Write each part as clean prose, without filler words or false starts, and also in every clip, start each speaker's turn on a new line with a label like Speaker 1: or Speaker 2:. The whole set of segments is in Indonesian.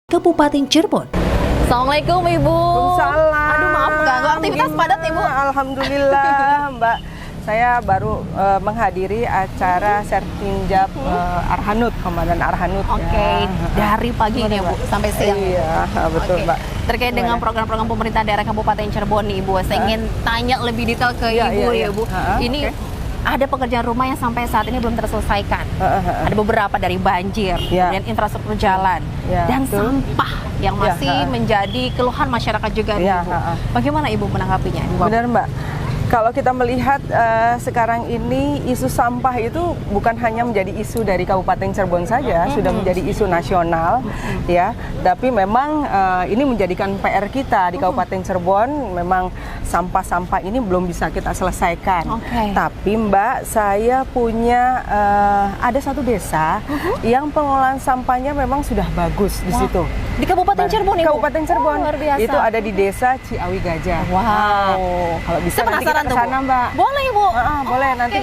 Speaker 1: Kabupaten Cirebon.
Speaker 2: Assalamualaikum Ibu.
Speaker 3: Waalaikumsalam.
Speaker 2: Aduh maaf ganggu aktivitas padat Ibu.
Speaker 3: Alhamdulillah Mbak. Saya baru menghadiri acara Sertinjab Arhanud, Komandan Arhanud.
Speaker 2: Oke, dari pagi ini Bu sampai siang.
Speaker 3: Iya, betul Mbak.
Speaker 2: Terkait dengan program-program pemerintah daerah Kabupaten Cirebon nih Ibu, saya ingin tanya lebih detail ke Ibu ya Bu. Ini ada pekerjaan rumah yang sampai saat ini belum terselesaikan. Ada beberapa dari banjir, kemudian infrastruktur jalan, dan sampah yang masih menjadi keluhan masyarakat juga nih, Ibu. Bagaimana Ibu menanggapinya?
Speaker 3: Benar Mbak. Kalau kita melihat sekarang ini isu sampah itu bukan hanya menjadi isu dari Kabupaten Cirebon saja, sudah menjadi isu nasional, ya. Tapi memang ini menjadikan PR kita di Kabupaten Cirebon. Memang sampah-sampah ini belum bisa kita selesaikan. Tapi Mbak, saya punya ada satu desa yang pengelolaan sampahnya memang sudah bagus di situ.
Speaker 2: Di Kabupaten Cirebon, Ibu?
Speaker 3: Kabupaten Cirebon.
Speaker 2: Luar biasa.
Speaker 3: Itu ada di desa Ciawi Gajah.
Speaker 2: Kalau
Speaker 3: bisa nanti kita ke sana, Mbak.
Speaker 2: Boleh, Ibu.
Speaker 3: Boleh. Nanti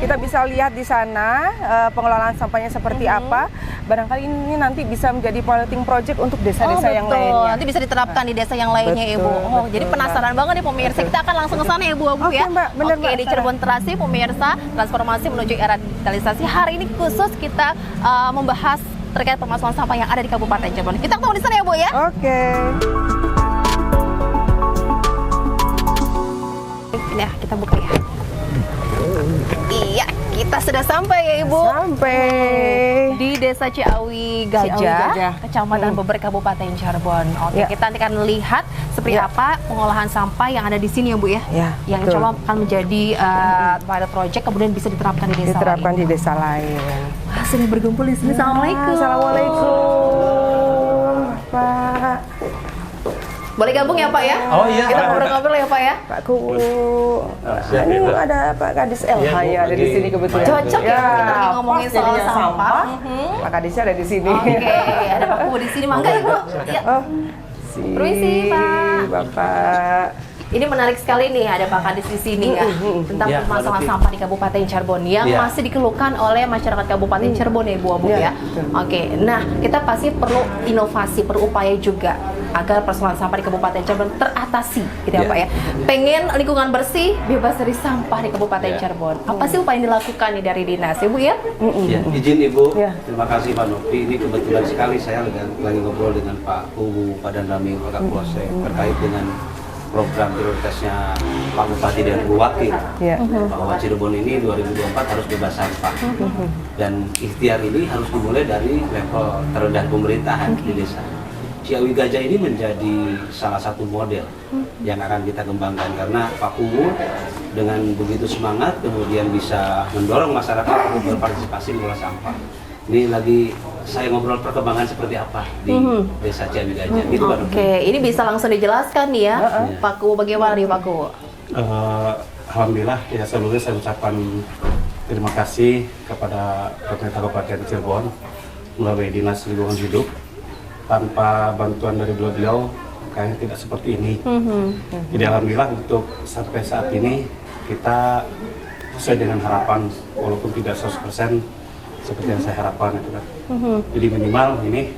Speaker 3: kita bisa lihat di sana pengelolaan sampahnya seperti apa. Barangkali ini nanti bisa menjadi piloting project untuk desa-desa yang lainnya.
Speaker 2: Nanti bisa diterapkan di desa yang lainnya, Ibu. Jadi penasaran banget nih pemirsa. Kita akan langsung ke sana ya, Bu ya.
Speaker 3: Mbak, benar,
Speaker 2: Mbak. Di Cirebon Terasi, pemirsa, transformasi menuju era digitalisasi. Hari ini khusus kita membahas terkait permasalahan sampah yang ada di Kabupaten Cirebon. Kita ketemu di sana ya, Bu ya.
Speaker 3: Oke.
Speaker 2: Ini ya, kita buka ya. Iya, kita sudah sampai ya Ibu.
Speaker 3: Sampai
Speaker 2: di Desa Ciawi Gajah, Kecamatan Beber, Kabupaten Cirebon. Oke, kita nanti akan lihat seperti apa pengolahan sampah yang ada di sini ya Bu ya. Yang insya Allah akan menjadi pilot project kemudian bisa diterapkan di desa
Speaker 3: diterapkan
Speaker 2: lain.
Speaker 3: di desa lain.
Speaker 2: Wah, sudah berkumpul di sini. Assalamualaikum.
Speaker 3: Assalamualaikum, Pak.
Speaker 2: Boleh gabung ya Pak ya?
Speaker 4: Oh iya.
Speaker 2: Kita ngobrol-ngobrol ya Pak ya?
Speaker 3: Pak ini ada Pak Kadis LH ya, ada di sini kebetulan.
Speaker 2: Cocok ya, kita lagi ngomongin soal sampah.
Speaker 3: Pak Kadisnya ada di sini.
Speaker 2: Oke, ada Pak Kubu di sini. Mangga Ibu. Ya. Permisi Pak.
Speaker 3: Bapak.
Speaker 2: Ini menarik sekali nih, ada Pak Kadis di sini ya, tentang permasalahan sampah di Kabupaten Cirebon yang masih dikeluhkan oleh masyarakat Kabupaten Cirebon ya Bu Abu ya. Oke, nah kita pasti perlu inovasi, berupaya juga agar persoalan sampah di Kabupaten Cirebon teratasi, gitu ya Pak ya. Pengen lingkungan bersih, bebas dari sampah di Kabupaten Cirebon. Apa sih upaya yang dilakukan nih dari dinas, Ibu ya?
Speaker 4: Izin Ibu, terima kasih Pak Nopi. Ini kebetulan sekali saya lagi ngobrol dengan Pak Kubu, Pak Dandami, Pak Kapolsek terkait dengan program prioritasnya Pak Bupati dan Bu Wakil bahwa Cirebon ini 2024 harus bebas sampah dan ikhtiar ini harus dimulai dari level terendah pemerintahan di desa. Ciawi Gajah ini menjadi salah satu model yang akan kita kembangkan karena Pak Kubu dengan begitu semangat kemudian bisa mendorong masyarakat untuk berpartisipasi mengolah sampah. Ini lagi saya ngobrol perkembangan seperti apa di Desa Ciawi Gajah. Gitu,
Speaker 2: Oke, ini bisa langsung dijelaskan nih ya, Pak Kubu, bagaimana nih Pak Kubu?
Speaker 4: Alhamdulillah, ya sebelumnya saya ucapkan terima kasih kepada pemerintah Kabupaten Cirebon melalui Dinas Lingkungan Hidup. Tanpa bantuan dari beliau kayaknya tidak seperti ini. Jadi alhamdulillah untuk sampai saat ini kita sesuai dengan harapan, walaupun tidak 100% seperti yang saya harapkan itu kan. Jadi minimal ini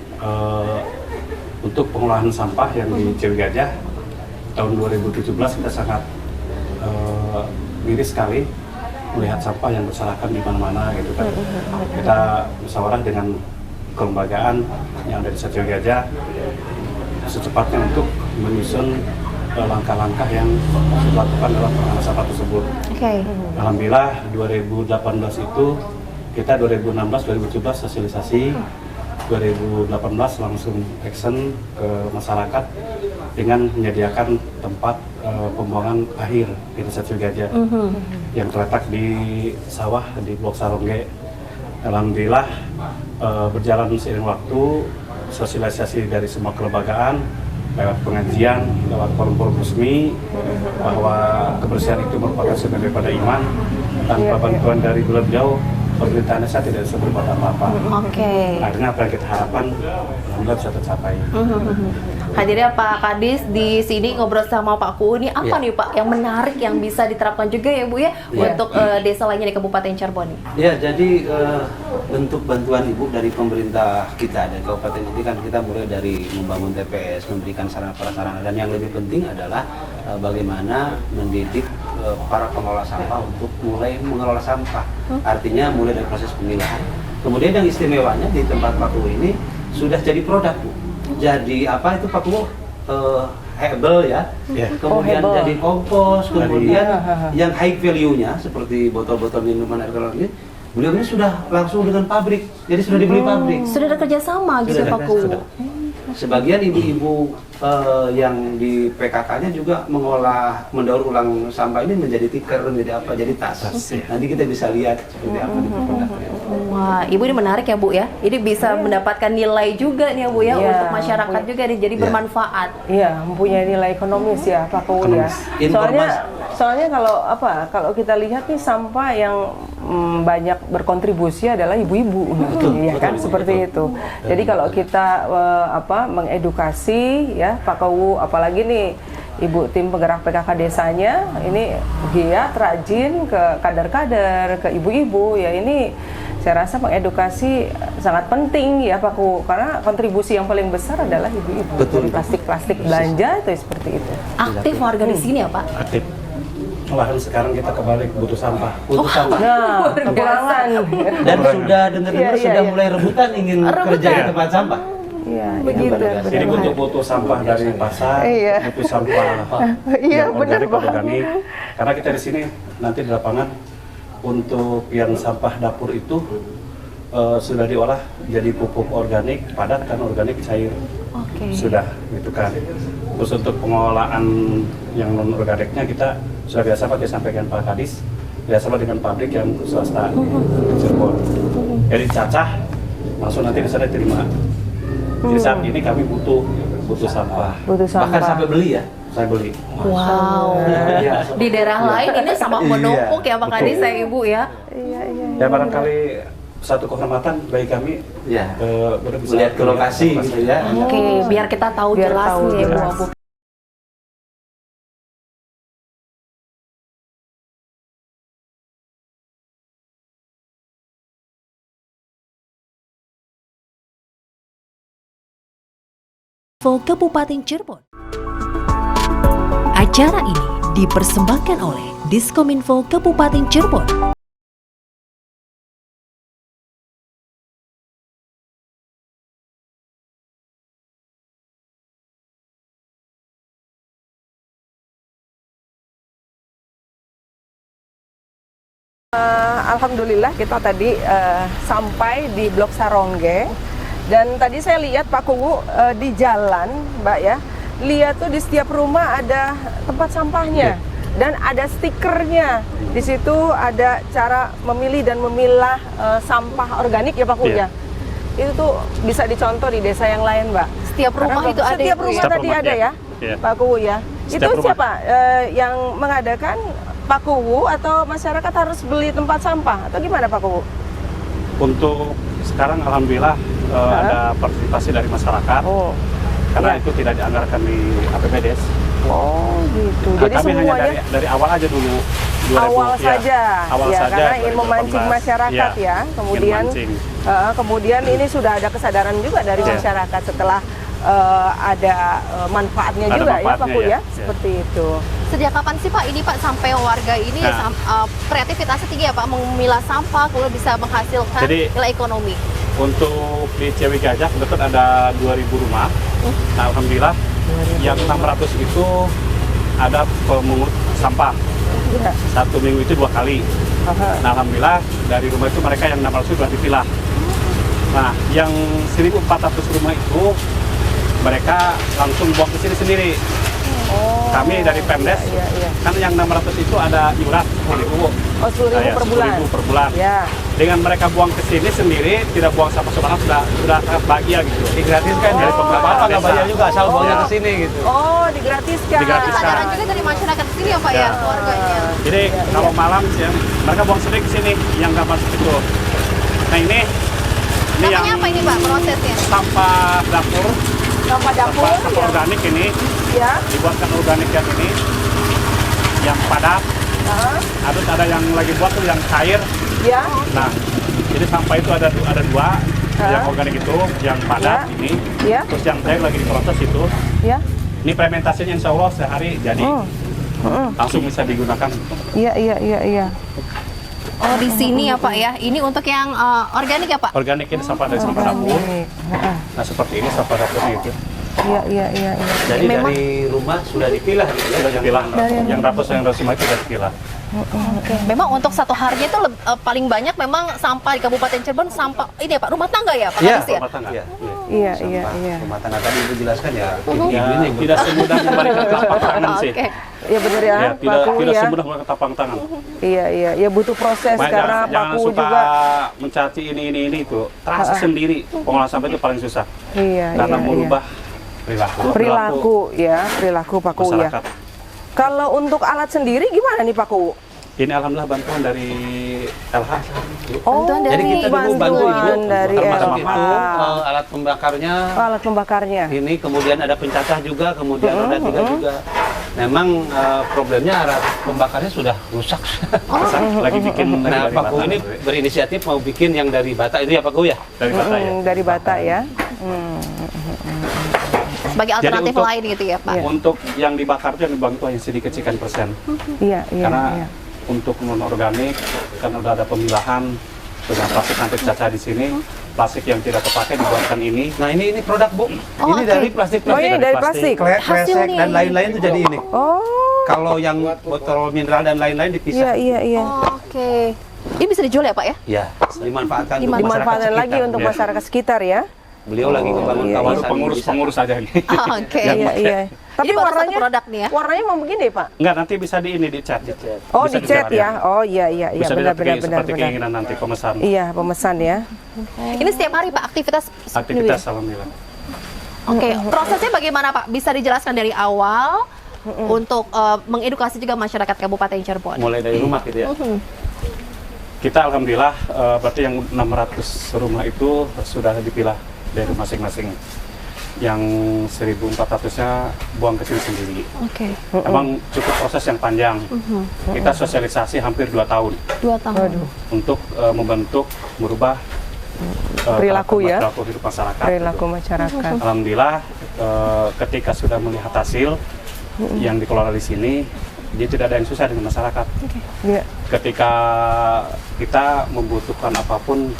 Speaker 4: untuk pengolahan sampah yang di Ciawi Gajah tahun 2017 kita sangat miris sekali melihat sampah yang berserakan di mana-mana gitu kan. Kita musyawarah dengan kelembagaan yang ada di Ciawi Gajah secepatnya untuk menyusun langkah-langkah yang dilakukan dalam penanganan sampah tersebut. Alhamdulillah 2018 itu kita 2016-2017 sosialisasi, 2018 langsung action ke masyarakat dengan menyediakan tempat pembuangan akhir di Desa Ciawi Gajah yang terletak di sawah di Blok Sarongge. Alhamdulillah berjalan seiring waktu, sosialisasi dari semua kelembagaan, lewat pengajian, lewat forum-forum resmi, bahwa kebersihan itu merupakan sumber daripada iman. Tanpa bantuan dari beliau, pemerintahan desa tidak bisa berbuat apa-apa. Akhirnya apa yang kita harapkan, alhamdulillah bisa tercapai.
Speaker 2: Hadirnya Pak Kadis di sini ngobrol sama Pak Kubu. Ini apa nih Pak yang menarik yang bisa diterapkan juga ya Bu ya untuk desa lainnya di Kabupaten Cirebon?
Speaker 4: Ya, jadi
Speaker 1: bentuk bantuan Ibu dari pemerintah kita dari kabupaten ini kan kita mulai dari membangun TPS, memberikan sarana prasarana, dan yang lebih penting adalah bagaimana mendidik para pengelola sampah untuk mulai mengelola sampah. Artinya mulai dari proses pemilahan. Kemudian yang istimewanya di tempat Paku ini sudah jadi produk, Bu. Jadi apa itu Paku? Hebel ya, kemudian
Speaker 3: hebel.
Speaker 1: jadi kompos, kemudian yang high value-nya seperti botol-botol minuman air galon ini, beliau ini sudah langsung dengan pabrik, jadi sudah dibeli pabrik.
Speaker 2: Sudah ada kerjasama gitu
Speaker 1: Sudah,
Speaker 2: Pak Ku.
Speaker 1: sudah. Sebagian ibu-ibu yang di PKK-nya juga mengolah, mendaur ulang sampah ini menjadi tikar, menjadi apa, jadi tas. Nanti kita bisa lihat seperti apa di produknya.
Speaker 2: Wah, Ibu ini menarik ya Bu ya. Ini bisa mendapatkan nilai juga nih ya Bu ya,
Speaker 3: Iya.
Speaker 2: untuk masyarakat juga nih, jadi bermanfaat.
Speaker 3: Iya, mempunyai nilai ekonomis ya Pak Ku ya. Soalnya kalau kita lihat nih sampah yang banyak berkontribusi adalah ibu-ibu, ya kan, seperti itu. Jadi kalau kita mengedukasi ya Pak Ku, apalagi nih Ibu tim penggerak PKK desanya ini giat, rajin ke kader-kader, ke ibu-ibu ya, ini saya rasa mengedukasi sangat penting ya Pak Ku, karena kontribusi yang paling besar adalah ibu-ibu.
Speaker 1: Betul.
Speaker 3: Dari plastik-plastik belanja itu seperti itu.
Speaker 2: Aktif warga di sini ya Pak.
Speaker 4: Aktif. Malahan sekarang kita kebalik, butuh sampah. Butuh sampah.
Speaker 3: Nah, kekurangan.
Speaker 1: Dan sudah dengar-dengar
Speaker 3: Iya,
Speaker 1: sudah
Speaker 3: iya.
Speaker 1: mulai rebutan ingin kerja di tempat sampah.
Speaker 3: Iya,
Speaker 2: Begitu.
Speaker 4: Ini butuh sampah dari pasar,
Speaker 3: Iya.
Speaker 4: butuh sampah
Speaker 3: Iya,
Speaker 4: yang
Speaker 3: benar, Pak.
Speaker 4: organik. Karena kita di sini nanti di lapangan untuk yang sampah dapur itu sudah diolah jadi pupuk organik padat dan organik cair.
Speaker 2: Oke.
Speaker 4: Sudah gitu kan. Terus untuk pengolahan yang non organiknya kita sudah biasa pakai sampaikan Pak Kadis, biasa dengan pabrik yang swasta di Cirebon. Jadi cacah langsung nanti di sana terima. Jadi saat ini kami butuh sampah.
Speaker 3: Butuh sampah.
Speaker 1: Bahkan sampai beli ya.
Speaker 4: Saya beli.
Speaker 2: Wow. Di daerah lain ini sama menumpuk ya Pak Kadis, saya Ibu ya.
Speaker 4: Ya barangkali satu kehormatan bagi kami
Speaker 1: Ya.
Speaker 4: bisa
Speaker 1: Melihat ke lokasi gitu ya.
Speaker 2: Oke, biar kita tahu
Speaker 3: Biar
Speaker 2: jelas
Speaker 3: tahu
Speaker 2: nih Bu
Speaker 3: jelas.
Speaker 2: Abu.
Speaker 5: Kabupaten Cirebon. Acara ini dipersembahkan oleh Diskominfo Kabupaten Cirebon.
Speaker 3: Alhamdulillah kita tadi sampai di Blok Sarongge, dan tadi saya lihat Pak Kuwu di jalan Mbak ya, lihat tuh di setiap rumah ada tempat sampahnya dan ada stikernya. Di situ ada cara memilih dan memilah sampah organik ya Pak Kuwu ya. Itu tuh bisa dicontoh di desa yang lain Mbak.
Speaker 2: Setiap rumah itu ada
Speaker 3: Setiap
Speaker 2: ya, Bu,
Speaker 3: rumah
Speaker 2: ya?
Speaker 3: tadi ada ya, Pak Kuwu ya.
Speaker 4: Setiap
Speaker 3: Itu
Speaker 4: rumah.
Speaker 3: siapa yang mengadakan, Pak Kuwu atau masyarakat harus beli tempat sampah atau gimana Pak Kuwu?
Speaker 4: Untuk sekarang alhamdulillah ada partisipasi dari masyarakat.
Speaker 3: Oh,
Speaker 4: Karena
Speaker 3: ya.
Speaker 4: itu tidak dianggarkan di APBDes.
Speaker 3: Oh gitu.
Speaker 4: Nah,
Speaker 3: Jadi
Speaker 4: kami hanya
Speaker 3: semuanya
Speaker 4: dari awal aja dulu. 2000,
Speaker 3: awal
Speaker 4: ya.
Speaker 3: saja,
Speaker 4: Awal
Speaker 3: ya,
Speaker 4: saja.
Speaker 3: karena ingin
Speaker 4: 2018.
Speaker 3: memancing masyarakat ya.
Speaker 4: Ingin
Speaker 3: Kemudian,
Speaker 4: mancing.
Speaker 3: kemudian ini sudah ada kesadaran juga dari
Speaker 4: Ya.
Speaker 3: masyarakat setelah ada manfaatnya
Speaker 4: Ada
Speaker 3: juga ya Pak
Speaker 4: manfaatnya,
Speaker 3: Kuwu ya,
Speaker 4: ya.
Speaker 3: seperti itu.
Speaker 2: Sejak kapan sih Pak ini Pak sampai warga ini
Speaker 4: Nah.
Speaker 2: kreativitasnya tinggi ya Pak, memilah sampah kemudian bisa menghasilkan
Speaker 4: Jadi-
Speaker 2: nilai ekonomi?
Speaker 4: Untuk di Ciawi Gajah kebetulan ada 2000 rumah. Nah, alhamdulillah yang 600 itu ada pemungut sampah.
Speaker 3: Ya.
Speaker 4: Satu minggu itu 2 kali.
Speaker 3: Aha.
Speaker 4: Nah, alhamdulillah dari rumah itu mereka yang 600 sudah dipilah. Nah, yang 1400 rumah itu mereka langsung buang ke sini sendiri.
Speaker 3: Oh,
Speaker 4: Kami dari Pemdes,
Speaker 3: iya, iya.
Speaker 4: kan yang 600 itu ada iuran 10.000.
Speaker 3: Oh, 10.000 per bulan.
Speaker 4: 10.000 per bulan.
Speaker 3: Ya.
Speaker 4: Dengan mereka buang ke sini sendiri, tidak buang sampah sembarangan, sudah bahagia gitu.
Speaker 1: Digratiskan dari pemerintah
Speaker 4: Bapak
Speaker 1: nggak bayar juga asal buangnya ke sini gitu.
Speaker 3: Oh, digratiskan.
Speaker 4: Digratiskan.
Speaker 2: Kesadaran juga dari masyarakat sini ya Pak ya,
Speaker 4: Ya.
Speaker 2: keluarganya.
Speaker 4: Jadi kalau malam sih, mereka buang sendiri ke sini, yang nggak masuk itu. Nah ini yang
Speaker 2: Namanya apa ini Pak prosesnya?
Speaker 4: sampah dapur,
Speaker 3: Sampah dapur.
Speaker 4: sampah organik ini,
Speaker 3: Ya.
Speaker 4: dibuatkan organik yang ini, yang padat.
Speaker 3: Ah,
Speaker 4: Terus ada yang lagi buat tuh yang cair.
Speaker 3: ya.
Speaker 4: Nah, Jadi sampah itu ada dua, yang organik itu, yang padat
Speaker 3: Ya.
Speaker 4: ini,
Speaker 3: Ya.
Speaker 4: terus yang cair lagi diproses itu.
Speaker 3: Ya.
Speaker 4: Ini fermentasinya insya Allah sehari jadi langsung bisa digunakan.
Speaker 3: Iya, iya, iya, iya.
Speaker 2: Oh, di sini ya Pak ya. Ini untuk yang organik ya Pak?
Speaker 4: Organik ini sampah dari sampah dapur.
Speaker 3: Organik. Heeh.
Speaker 4: Nah seperti ini sampah dapurnya itu.
Speaker 3: Iya, iya, iya, iya.
Speaker 1: Jadi
Speaker 2: Memang-
Speaker 1: dari rumah sudah dipilah gitu ya.
Speaker 4: Sudah dipilah. Yang dapur yang dari semua itu sudah dipilah.
Speaker 2: Oke. Memang untuk satu harinya itu paling banyak memang sampah di Kabupaten Cirebon sampah ini ya Pak, rumah tangga ya Pak
Speaker 1: Iya,
Speaker 2: Kadis ya?
Speaker 4: Rumah tangga.
Speaker 1: Iya.
Speaker 3: Iya,
Speaker 1: Sampah
Speaker 3: iya, iya.
Speaker 1: rumah tangga tadi Ibu jelaskan ya.
Speaker 4: Ya,
Speaker 1: Ini
Speaker 4: tidak semudah membalikan telapak tangan sih.
Speaker 2: Oke.
Speaker 3: Ya benar ya,
Speaker 4: Ya, tidak
Speaker 3: Paku
Speaker 4: tidak
Speaker 3: ya.
Speaker 4: semudah membalikan telapak tangan.
Speaker 3: Iya, iya, ya butuh proses
Speaker 4: Makanya
Speaker 3: karena
Speaker 4: jangan
Speaker 3: Paku
Speaker 4: suka
Speaker 3: juga.
Speaker 4: mencaci ini itu. Terasa sendiri pengolahan sampah itu paling susah.
Speaker 3: Iya,
Speaker 4: Karena
Speaker 3: iya,
Speaker 4: merubah
Speaker 3: iya. Perilaku ya, perilaku Paku ya.
Speaker 4: masyarakat.
Speaker 3: Kalau untuk alat sendiri gimana nih Paku?
Speaker 4: Ini alhamdulillah bantuan dari LH.
Speaker 3: Oh,
Speaker 2: Bantuan
Speaker 1: Jadi kita dulu bantu Ibu,
Speaker 3: bantuan dari
Speaker 1: termasuk
Speaker 3: LH.
Speaker 1: itu alat pembakarnya.
Speaker 3: Alat pembakarnya.
Speaker 1: Ini kemudian ada pencacah juga, kemudian roda tiga juga. Memang problemnya alat pembakarnya sudah rusak.
Speaker 4: Lagi bikin lagi
Speaker 1: Nah,
Speaker 4: dari
Speaker 1: Pak Ku
Speaker 4: bata.
Speaker 1: ini berinisiatif mau bikin yang dari bata itu ya Pak Ku ya?
Speaker 4: Dari bata ya.
Speaker 3: Dari bata ya.
Speaker 2: Sebagai
Speaker 4: Jadi
Speaker 2: alternatif
Speaker 4: untuk-
Speaker 2: lain gitu ya Pak.
Speaker 4: Untuk yang dibakar itu yang dibantu hanya sedikit sekian persen.
Speaker 3: Iya, iya,
Speaker 4: Karena
Speaker 3: iya.
Speaker 4: untuk non organik kan udah ada pemilahan, sudah plastik nanti caca di sini, plastik yang tidak terpakai dibuatkan ini.
Speaker 1: Nah ini produk Bu. Ini
Speaker 2: oke.
Speaker 1: dari plastik
Speaker 3: Oh, ini dari plastik.
Speaker 1: kresek dan lain-lain itu jadi ini.
Speaker 3: Oh,
Speaker 1: Kalau yang botol mineral dan lain-lain
Speaker 3: iya,
Speaker 1: dipisah.
Speaker 3: iya, iya.
Speaker 2: Oke. Ini bisa dijual ya Pak ya?
Speaker 1: Ya, dimanfaatkan untuk masyarakat
Speaker 3: Dimanfaatkan lagi
Speaker 1: sekitar.
Speaker 3: untuk
Speaker 4: Ya.
Speaker 3: masyarakat sekitar ya.
Speaker 1: Beliau lagi membangun
Speaker 3: iya,
Speaker 1: kawasan
Speaker 4: Pengurus aja ini.
Speaker 2: Oke.
Speaker 4: Yang
Speaker 3: Iya,
Speaker 4: pakai.
Speaker 3: iya. Tapi
Speaker 2: Ini baru satu
Speaker 3: warnanya
Speaker 2: produk nih ya?
Speaker 3: Warnanya mau begini Pak?
Speaker 4: Enggak, nanti bisa di ini dicat.
Speaker 3: Oh,
Speaker 4: Bisa
Speaker 3: dicat
Speaker 4: dicat,
Speaker 3: ya. Oh, iya, iya, iya.
Speaker 4: Bisa
Speaker 3: Benar,
Speaker 4: dilihat
Speaker 3: benar, benar,
Speaker 4: seperti
Speaker 3: benar.
Speaker 4: keinginan nanti pemesan.
Speaker 3: Iya, pemesan ya.
Speaker 2: Ini setiap hari Pak aktivitas seperti ini
Speaker 4: Aktivitas
Speaker 2: ya?
Speaker 4: alhamdulillah.
Speaker 2: Oke, prosesnya bagaimana Pak? Bisa dijelaskan dari awal untuk mengedukasi juga masyarakat Kabupaten Cirebon.
Speaker 4: Mulai dari rumah gitu ya. Kita alhamdulillah berarti yang 600 rumah itu sudah dipilah dari masing-masing. Yang 1.400-nya buang ke sini sendiri.
Speaker 2: Oke.
Speaker 4: Emang cukup proses yang panjang. Kita sosialisasi hampir 2 tahun
Speaker 2: 2 tahun.
Speaker 4: untuk membentuk, merubah
Speaker 3: Perilaku ya.
Speaker 4: perilaku hidup masyarakat.
Speaker 3: Perilaku masyarakat.
Speaker 4: Alhamdulillah ketika sudah melihat hasil yang dikelola di sini, dia tidak ada yang susah dengan masyarakat.
Speaker 3: Iya.
Speaker 4: Ketika kita membutuhkan apapun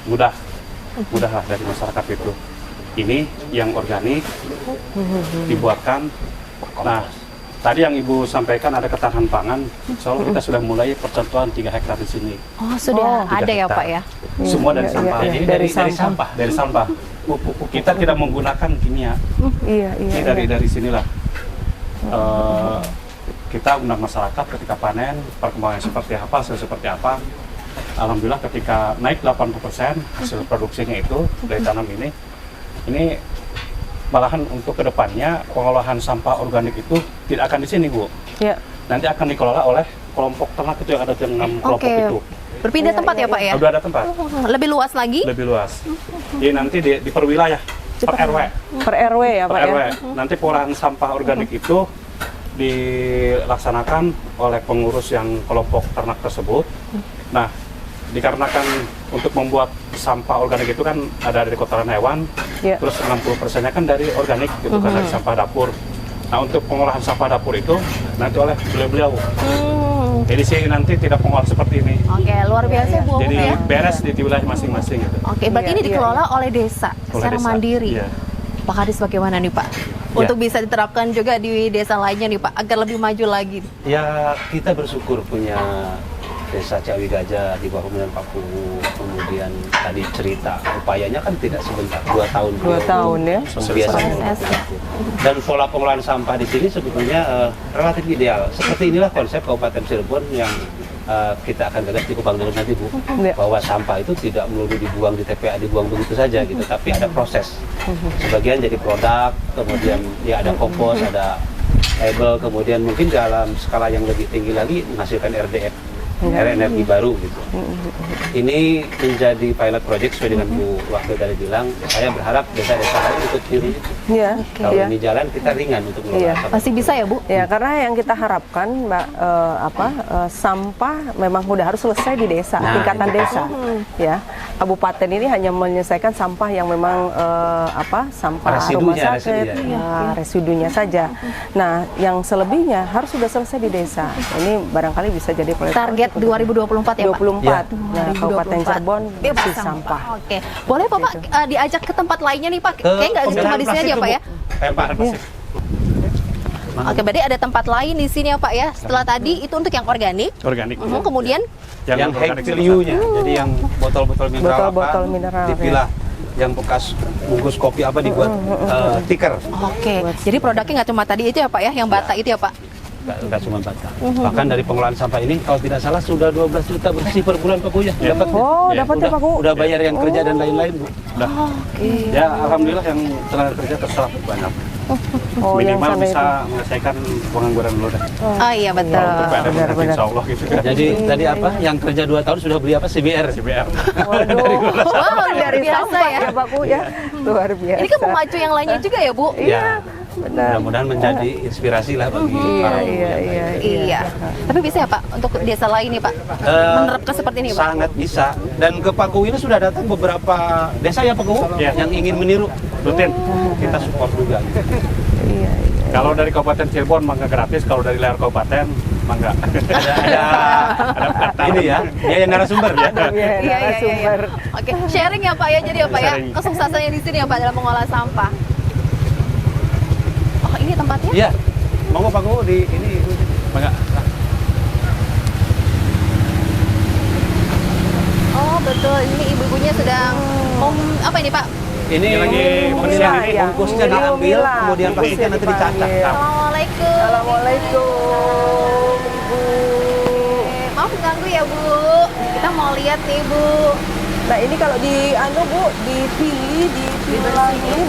Speaker 4: mudahlah dari masyarakat itu. Ini yang organik dibuatkan. Nah, tadi yang Ibu sampaikan ada ketahanan pangan. Soalnya kita sudah mulai percontohan 3 hektar di sini.
Speaker 2: Oh, sudah ada
Speaker 4: 3
Speaker 2: ya
Speaker 4: hektar.
Speaker 2: Pak ya?
Speaker 4: Semua
Speaker 3: Iya,
Speaker 4: dari sampah.
Speaker 3: iya,
Speaker 4: Jadi
Speaker 3: iya.
Speaker 4: dari
Speaker 3: Dari
Speaker 4: sampah. Dari sampah. Kita tidak menggunakan kimia.
Speaker 3: Iya, iya.
Speaker 4: Ini
Speaker 3: iya.
Speaker 4: dari sinilah. Kita undang masyarakat ketika panen, perkembangan seperti apa, hasil seperti apa. Alhamdulillah ketika naik 80% hasil produksinya itu dari tanam ini malahan untuk kedepannya pengolahan sampah organik itu tidak akan di sini Bu.
Speaker 3: Iya.
Speaker 4: Nanti akan dikelola oleh kelompok ternak itu yang ada di 6 kelompok
Speaker 2: Oke.
Speaker 4: itu.
Speaker 2: Berpindah tempat ya Pak ya?
Speaker 4: Sudah ada tempat,
Speaker 2: Lebih luas lagi?
Speaker 4: lebih luas. Jadi nanti di per wilayah, per RW.
Speaker 3: Per RW ya Pak
Speaker 4: Per RW.
Speaker 3: ya.
Speaker 4: Nanti pengolahan sampah organik itu dilaksanakan oleh pengurus yang kelompok ternak tersebut. Nah, dikarenakan untuk membuat sampah organik itu kan ada dari kotoran hewan,
Speaker 3: Iya.
Speaker 4: terus 60%-nya kan dari organik gitu kan dari sampah dapur. Nah, untuk pengolahan sampah dapur itu nanti oleh beliau-beliau. Jadi sih nanti tidak pengolahan seperti ini.
Speaker 2: Oke, luar biasa Bu
Speaker 4: Jadi
Speaker 2: ya.
Speaker 4: beres di wilayah masing-masing gitu.
Speaker 2: Oke, berarti
Speaker 3: Iya,
Speaker 2: ini
Speaker 3: iya,
Speaker 2: dikelola oleh desa
Speaker 4: Oleh
Speaker 2: secara
Speaker 4: desa.
Speaker 2: mandiri.
Speaker 4: Iya.
Speaker 2: Pak Kadis bagaimana nih Pak? Untuk bisa diterapkan juga di desa lainnya nih Pak, agar lebih maju lagi.
Speaker 1: Ya kita bersyukur punya Desa Ciawi Gajah di bawah pemerintahan Pak Ku. Kemudian tadi cerita upayanya kan tidak sebentar, 2 tahun.
Speaker 3: 2 tahun ya.
Speaker 1: Membiasakan
Speaker 2: Proses.
Speaker 1: dan pola pengolahan sampah di sini sebetulnya relatif ideal. Seperti inilah konsep Kabupaten Cirebon yang kita akan gagas di Kupang Dalam nanti Bu,
Speaker 3: Ya.
Speaker 1: bahwa sampah itu tidak melulu dibuang di TPA, dibuang begitu saja gitu, tapi ada proses. Sebagian jadi produk, kemudian ya ada kompos, ada label, kemudian mungkin dalam skala yang lebih tinggi lagi menghasilkan RDF. energi baru gitu. Ini menjadi pilot project sesuai dengan Bu Wakil tadi bilang. Saya berharap desa-desa lain ikut tiru itu.
Speaker 3: Iya.
Speaker 1: Kalau ini jalan kita ringan untuk mengelola sampah.
Speaker 2: Pasti bisa ya Bu?
Speaker 3: Ya, karena yang kita harapkan, Mbak, sampah memang udah harus selesai di desa,
Speaker 1: Nah,
Speaker 3: tingkatan
Speaker 1: itu
Speaker 3: desa. Ya, kabupaten ini hanya menyelesaikan sampah yang memang sampah rumah
Speaker 1: Residunya,
Speaker 3: sakit,
Speaker 1: residunya.
Speaker 3: residunya saja. Nah, yang selebihnya harus sudah selesai di desa. Ini barangkali bisa jadi
Speaker 2: Target 2024 ya Pak?
Speaker 3: 24. Nah, Kabupaten
Speaker 2: 2024.
Speaker 3: Cirebon
Speaker 2: Bebas
Speaker 3: bersih
Speaker 2: sampah.
Speaker 3: sampah.
Speaker 2: Oke. Boleh Pak, diajak ke tempat lainnya nih Pak? Kayaknya nggak cuma di sini aja Pak ya?
Speaker 1: Pak.
Speaker 2: Oke, berarti ada tempat lain di sini ya Pak ya? Setelah tadi itu untuk yang organik.
Speaker 4: Organik.
Speaker 2: Kemudian
Speaker 1: Yang high
Speaker 4: organik
Speaker 1: value-nya, jadi yang botol-botol mineral
Speaker 3: Botol-botol mineral,
Speaker 1: dipilah, yang bekas bungkus kopi apa dibuat stiker.
Speaker 2: oke. Jadi produknya nggak cuma tadi itu ya Pak ya, yang bata itu ya Pak?
Speaker 1: Nggak cuma bata. Bahkan dari pengelolaan sampah ini kalau tidak salah sudah 12 juta bersih per bulan Pak Bu ya. Dapat.
Speaker 3: Oh, dapat ya Pak Bu?
Speaker 1: Udah bayar yang kerja dan lain-lain Bu.
Speaker 4: Udah. Ya alhamdulillah yang tenaga kerja terserap banyak.
Speaker 3: Oh, yang
Speaker 4: Minimal
Speaker 3: sana
Speaker 4: bisa menyelesaikan pengangguran dulu dah.
Speaker 2: Oh iya betul.
Speaker 4: Untuk PNS
Speaker 3: benar.
Speaker 4: insya Allah gitu kan.
Speaker 1: Jadi tadi apa? Yang kerja 2 tahun sudah beli apa? CBR.
Speaker 4: CBR.
Speaker 2: Wow, luar
Speaker 3: dari
Speaker 2: biasa
Speaker 3: sampah
Speaker 2: ya.
Speaker 3: ya Pak Bu ya. Luar biasa.
Speaker 2: Ini kan memacu yang lainnya juga ya Bu?
Speaker 1: Ya.
Speaker 3: Benar.
Speaker 1: Mudah-mudahan menjadi inspirasi lah bagi para
Speaker 3: Iya.
Speaker 2: Iya. Tapi bisa ya Pak untuk desa lain nih Pak menerapkan seperti ini Pak?
Speaker 1: Sangat bisa. Dan ke Paku ini sudah datang beberapa desa ya Pak Kuwu
Speaker 4: Iya.
Speaker 1: yang ingin meniru.
Speaker 4: Rutin.
Speaker 1: Kita support juga.
Speaker 3: Iya.
Speaker 4: Kalau dari Kabupaten Cirebon mangga gratis, kalau dari luar kabupaten mangga.
Speaker 1: Ada ini ya, biaya narasumber ya.
Speaker 3: Iya, narasumber.
Speaker 2: Oke, sharing ya Pak ya, jadi ya Pak ya,
Speaker 4: Sharing.
Speaker 2: kesuksesannya di sini ya Pak dalam mengolah sampah. Oh ini tempatnya?
Speaker 1: Iya. Mau Pak Kuwu di ini
Speaker 4: Mangga.
Speaker 2: Oh betul, ini ibu-ibunya sedang apa ini Pak?
Speaker 1: ini
Speaker 4: lagi
Speaker 1: pemilihan
Speaker 3: memilah, ya.
Speaker 1: bungkusnya
Speaker 3: Memilah.
Speaker 1: diambil, kemudian plastiknya nanti dicacah.
Speaker 2: Assalamualaikum.
Speaker 3: Assalamualaikum, Ibu.
Speaker 2: Maaf ganggu ya Bu, kita mau lihat nih Bu.
Speaker 3: Nah, ini kalau Bu, dipilih, ini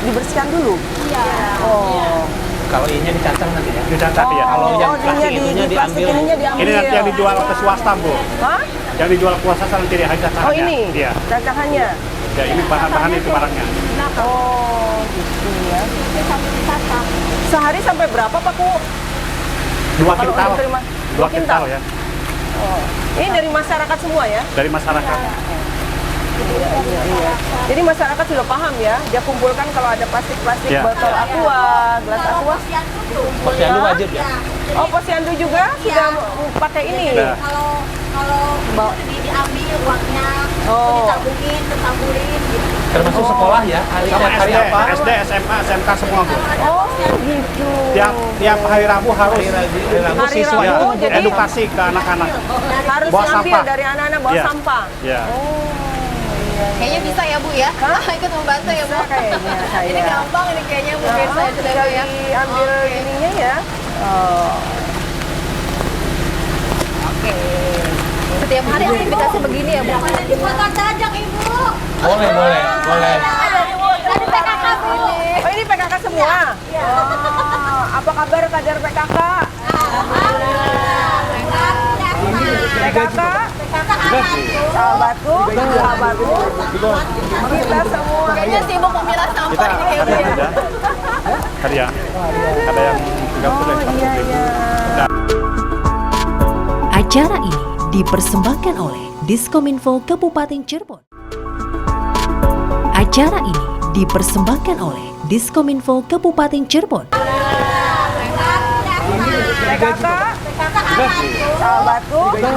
Speaker 3: dibersihkan dulu.
Speaker 2: Iya.
Speaker 3: Oh.
Speaker 1: Kalau ininya dicacah nanti ya.
Speaker 4: Dicatat ya.
Speaker 1: Kalau yang
Speaker 3: ininya
Speaker 1: plastik itunya
Speaker 3: di plastik
Speaker 1: diambil.
Speaker 3: ininya diambil.
Speaker 4: Ini nanti yang dijual ke swasta, Bu.
Speaker 3: Hah?
Speaker 4: Yang dijual ke swasta nanti dia cacahannya.
Speaker 3: Oh, ini?
Speaker 4: Iya.
Speaker 3: Cacahannya?
Speaker 4: Ya ini bahan-bahan itu barangnya.
Speaker 3: Oh, gitu ya. Sehari sampai berapa, Pak Ku?
Speaker 4: 2
Speaker 3: Kalau
Speaker 4: kintal.
Speaker 3: untuk terima-
Speaker 4: 2 kintal ya.
Speaker 3: Oh. Ini dari masyarakat semua ya?
Speaker 4: Dari masyarakat.
Speaker 3: Iya. Jadi masyarakat sudah paham ya, dia kumpulkan kalau ada plastik-plastik
Speaker 4: Ya.
Speaker 3: botol aqua, gelas aqua.
Speaker 1: Posyandu wajib ya.
Speaker 3: Oh, posyandu juga sudah pakai ini.
Speaker 4: Sudah.
Speaker 3: Bawa.
Speaker 6: diambil uangnya,
Speaker 3: Oh.
Speaker 6: ditaburin gitu.
Speaker 1: Termasuk sekolah ya.
Speaker 4: Sama
Speaker 1: Hari
Speaker 4: SD,
Speaker 1: apa?
Speaker 4: SD, SMA, SMK semua, Bu.
Speaker 3: Oh, gitu.
Speaker 4: Tiap hari Rabu harus
Speaker 3: Hari
Speaker 1: siswa
Speaker 3: Rabu,
Speaker 4: ya,
Speaker 3: jadi
Speaker 4: edukasi ke anak-anak.
Speaker 3: harus
Speaker 4: bawa
Speaker 3: ngambil
Speaker 4: sampah.
Speaker 3: dari anak-anak bawa
Speaker 4: Iya.
Speaker 3: sampah.
Speaker 4: Ya.
Speaker 2: Kayaknya bisa ya Bu ya? Ikut membantu ya Bu?
Speaker 3: Bisa kayaknya, saya.
Speaker 2: Ini gampang ini kayaknya mungkin saya sudah
Speaker 3: tinggal
Speaker 2: ya.
Speaker 3: diambil ininya ya. Oh.
Speaker 2: Oke. Setiap hari aktivitasnya begini ya Bu?
Speaker 6: Di foto sajak Ibu.
Speaker 1: Boleh.
Speaker 6: Dari PKK Bu.
Speaker 3: Oh, ini PKK semua? Oh, apa kabar kader PKK? PKK? Sahabatku, kita semua.
Speaker 2: Kayaknya sibuk memilah sampah
Speaker 4: Kita
Speaker 2: ini kayak
Speaker 4: ada
Speaker 2: Bu
Speaker 4: yang
Speaker 2: ya.
Speaker 4: muda, ada yang 30
Speaker 3: Oh, iya.
Speaker 5: Acara ini dipersembahkan oleh Diskominfo Kabupaten Cirebon. Acara ini dipersembahkan oleh Diskominfo Kabupaten Cirebon.
Speaker 3: PKK, sahabatku, kita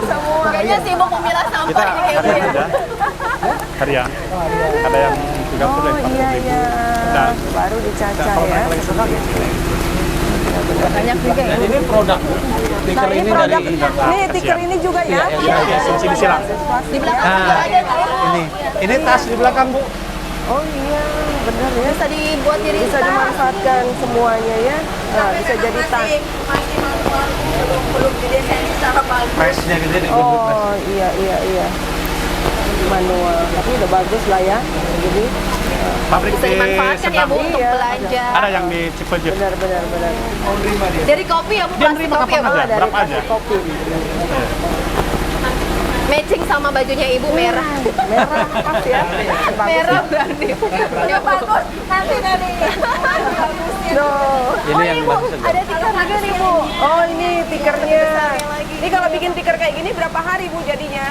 Speaker 3: semua.
Speaker 2: Kayaknya sibuk memilah
Speaker 4: Kita
Speaker 2: sampah ini kayak
Speaker 4: ada
Speaker 2: Bu
Speaker 4: yang
Speaker 2: ya.
Speaker 4: muda, ada yang 30,
Speaker 3: Oh,
Speaker 4: 40.
Speaker 3: iya.
Speaker 4: Nah,
Speaker 3: Baru dicacah
Speaker 4: kalau
Speaker 3: ya.
Speaker 4: naik lagi sebentar.
Speaker 2: Banyak juga ya.
Speaker 1: Dan ini produk stiker
Speaker 3: Nah, ini
Speaker 1: ini
Speaker 3: produk,
Speaker 1: dari
Speaker 3: ini tiker ini juga ya?
Speaker 4: Iya, sini silang.
Speaker 2: Di belakang juga ada tuh ya.
Speaker 1: ini tas di belakang Bu.
Speaker 3: Oh iya, benar ya.
Speaker 2: Bisa dibuat diri
Speaker 3: Bisa dimanfaatkan semuanya ya. Nah, bisa jadi tas.
Speaker 6: Masih belum didesain secara bagus.
Speaker 1: Pressnya gitu ya.
Speaker 3: Oh iya. Manual, tapi udah bagus lah ya. Jadi
Speaker 4: Pabrik
Speaker 2: Bisa
Speaker 4: di
Speaker 2: dimanfaatkan ya Bu
Speaker 4: Sedang.
Speaker 2: untuk belanja.
Speaker 4: Ada yang di Cipeje.
Speaker 3: Benar.
Speaker 2: Dari kopi ya Bu,
Speaker 4: Dia
Speaker 2: plastik
Speaker 4: nerima
Speaker 2: kopi ya Bu.
Speaker 4: kapan aja, berapa aja.
Speaker 3: Kopi.
Speaker 2: Matching sama bajunya Ibu merah.
Speaker 3: Merah pas ya.
Speaker 2: Merah berarti. Ya bagus.
Speaker 6: Nanti dari
Speaker 3: Duh.
Speaker 1: Ini yang bagus.
Speaker 2: Ada tiket juga nih Bu.
Speaker 3: Oh ini tikernya. Ini kalau bikin tiker kayak gini berapa hari Bu jadinya?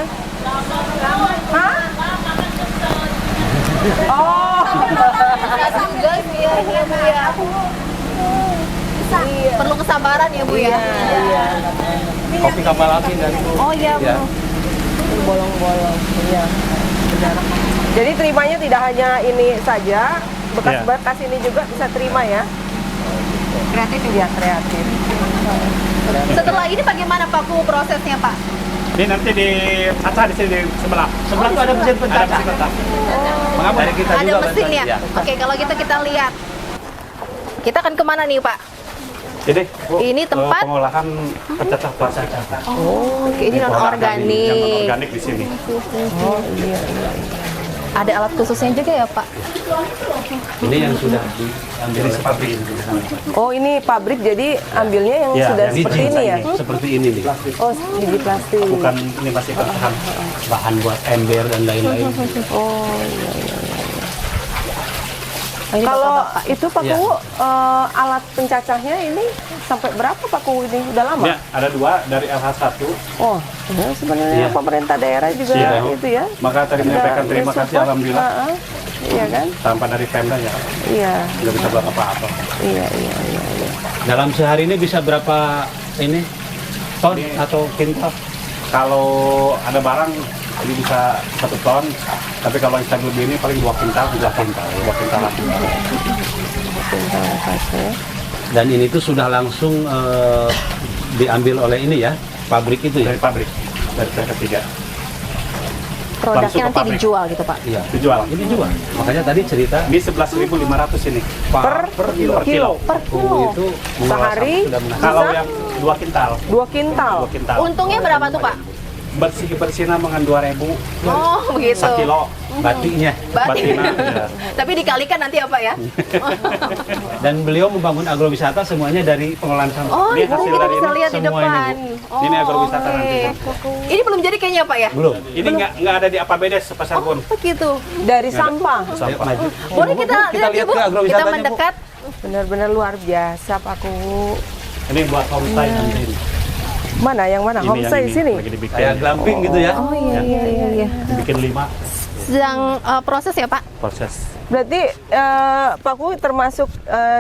Speaker 3: Hah? Oh.
Speaker 2: Tugas ya Bu ya. Iya. Perlu kesabaran ya Bu ya.
Speaker 3: Iya.
Speaker 1: Kopi kapal api dari Bu.
Speaker 2: Oh iya Bu.
Speaker 1: Ya.
Speaker 3: Bolong-bolong. Iya. Benar. Jadi terimanya tidak hanya ini saja, bekas-bekas ini juga bisa terima ya. Kreatif ya, kreatif.
Speaker 2: Setelah ini bagaimana Pak Bu prosesnya Pak?
Speaker 4: Ini nanti di Caca di sini di sebelah.
Speaker 1: Sebelah tuh ada mesin
Speaker 4: Ada
Speaker 1: pencacah.
Speaker 4: mesin pecah.
Speaker 1: Mengapa dari kita
Speaker 2: Ada
Speaker 1: juga
Speaker 2: mesinnya.
Speaker 1: bantuan, ya.
Speaker 2: Oke, kalau gitu kita lihat. Kita akan kemana nih Pak?
Speaker 4: Jadi Bu,
Speaker 2: Ini tempat?
Speaker 4: pengolahan pencacah plastik.
Speaker 2: Oh, oke, ini non
Speaker 4: Yang non
Speaker 2: organik.
Speaker 4: organik di sini.
Speaker 3: Oh iya.
Speaker 2: Ada alat khususnya juga ya Pak?
Speaker 1: Ini yang sudah diambil oleh pabrik.
Speaker 3: Oh ini pabrik jadi ambilnya yang
Speaker 4: Ya,
Speaker 3: sudah
Speaker 4: yang
Speaker 3: seperti
Speaker 1: biji
Speaker 3: ini ya?
Speaker 1: Seperti ini nih.
Speaker 3: Oh biji plastik.
Speaker 4: Bukan ini masih bertahan.
Speaker 1: Bahan buat ember dan lain-lain.
Speaker 3: Oh iya.
Speaker 2: Oh, ini
Speaker 3: Kalau
Speaker 2: bapak-bapak.
Speaker 3: itu Pak
Speaker 1: Iya.
Speaker 3: Kuwu, alat pencacahnya ini sampai berapa Pak Kuwu ini? Udah lama?
Speaker 4: Ya, ada dua dari LH1.
Speaker 3: Oh, ya, sebenarnya
Speaker 1: Iya.
Speaker 3: pemerintah daerah juga
Speaker 4: Iya.
Speaker 3: itu ya.
Speaker 4: Maka tadi
Speaker 3: Udah
Speaker 4: menyampaikan terima kasih
Speaker 3: mensupport.
Speaker 4: alhamdulillah.
Speaker 3: Iya kan?
Speaker 4: Tanpa dari Pemda ya,
Speaker 3: Iya,
Speaker 4: nggak bisa buat apa-apa.
Speaker 3: iya.
Speaker 1: Dalam sehari ini bisa berapa ini ton atau kintal?
Speaker 4: Kalau ada barang ini bisa 1 ton, tapi kalau instan lebih ini paling 2 kintal, 2 kintal.
Speaker 3: Pintar khasnya.
Speaker 1: Dan ini tuh sudah langsung diambil oleh ini ya, pabrik itu ya.
Speaker 4: Dari pabrik, dari pihak ketiga.
Speaker 2: Produknya
Speaker 4: langsung ke
Speaker 2: nanti
Speaker 4: pabrik.
Speaker 2: dijual gitu Pak?
Speaker 1: Iya.
Speaker 4: Dijual.
Speaker 1: Ini juga. Makanya tadi cerita
Speaker 4: Ini 11.500 ini.
Speaker 1: per kilo.
Speaker 4: Per kilo.
Speaker 3: Per
Speaker 1: Oh,
Speaker 3: kilo.
Speaker 1: itu
Speaker 3: Sehari
Speaker 1: sudah menahan.
Speaker 4: Kalau
Speaker 3: Bisa?
Speaker 4: yang 2 kintal,
Speaker 3: 2 kintal.
Speaker 4: 2 kintal.
Speaker 2: Untungnya berapa tuh Pak?
Speaker 4: Bersihnya dengan 2.000
Speaker 2: Oh begitu.
Speaker 4: 1 kilo.
Speaker 1: Batiknya.
Speaker 4: Batina. Ya.
Speaker 2: Tapi dikalikan nanti apa ya?
Speaker 1: Dan beliau membangun agrowisata semuanya dari pengolahan sampah.
Speaker 2: Oh,
Speaker 4: Ini
Speaker 2: ini
Speaker 4: hasil
Speaker 2: kita
Speaker 4: dari
Speaker 2: bisa
Speaker 4: ini,
Speaker 2: lihat di
Speaker 1: semua ini,
Speaker 2: depan.
Speaker 1: Bu.
Speaker 4: Ini agrowisata
Speaker 2: oke.
Speaker 4: nanti,
Speaker 2: Ini belum jadi kayaknya Pak ya?
Speaker 1: Belum.
Speaker 4: Ini nggak ada di APBD Pasar Bon.
Speaker 2: Begitu.
Speaker 3: Dari sampah.
Speaker 1: Ayo, maju.
Speaker 2: Boleh kita
Speaker 1: Kita
Speaker 2: lihat
Speaker 1: lihat
Speaker 2: Bu?
Speaker 1: ke
Speaker 2: Kita
Speaker 1: agrowisatanya, Bu.
Speaker 2: mendekat.
Speaker 3: Benar-benar luar biasa Pak Kuwu.
Speaker 4: Ini buat homestay nanti.
Speaker 3: Mana yang mana?
Speaker 4: Ini
Speaker 3: Homestay
Speaker 4: yang ini
Speaker 3: sini.
Speaker 4: lagi dibikin.
Speaker 1: Kayak glamping gitu ya.
Speaker 2: Oh iya iya.
Speaker 4: Dibikin 5
Speaker 2: Sedang proses ya Pak?
Speaker 4: proses.
Speaker 3: Berarti Pak Kuwu termasuk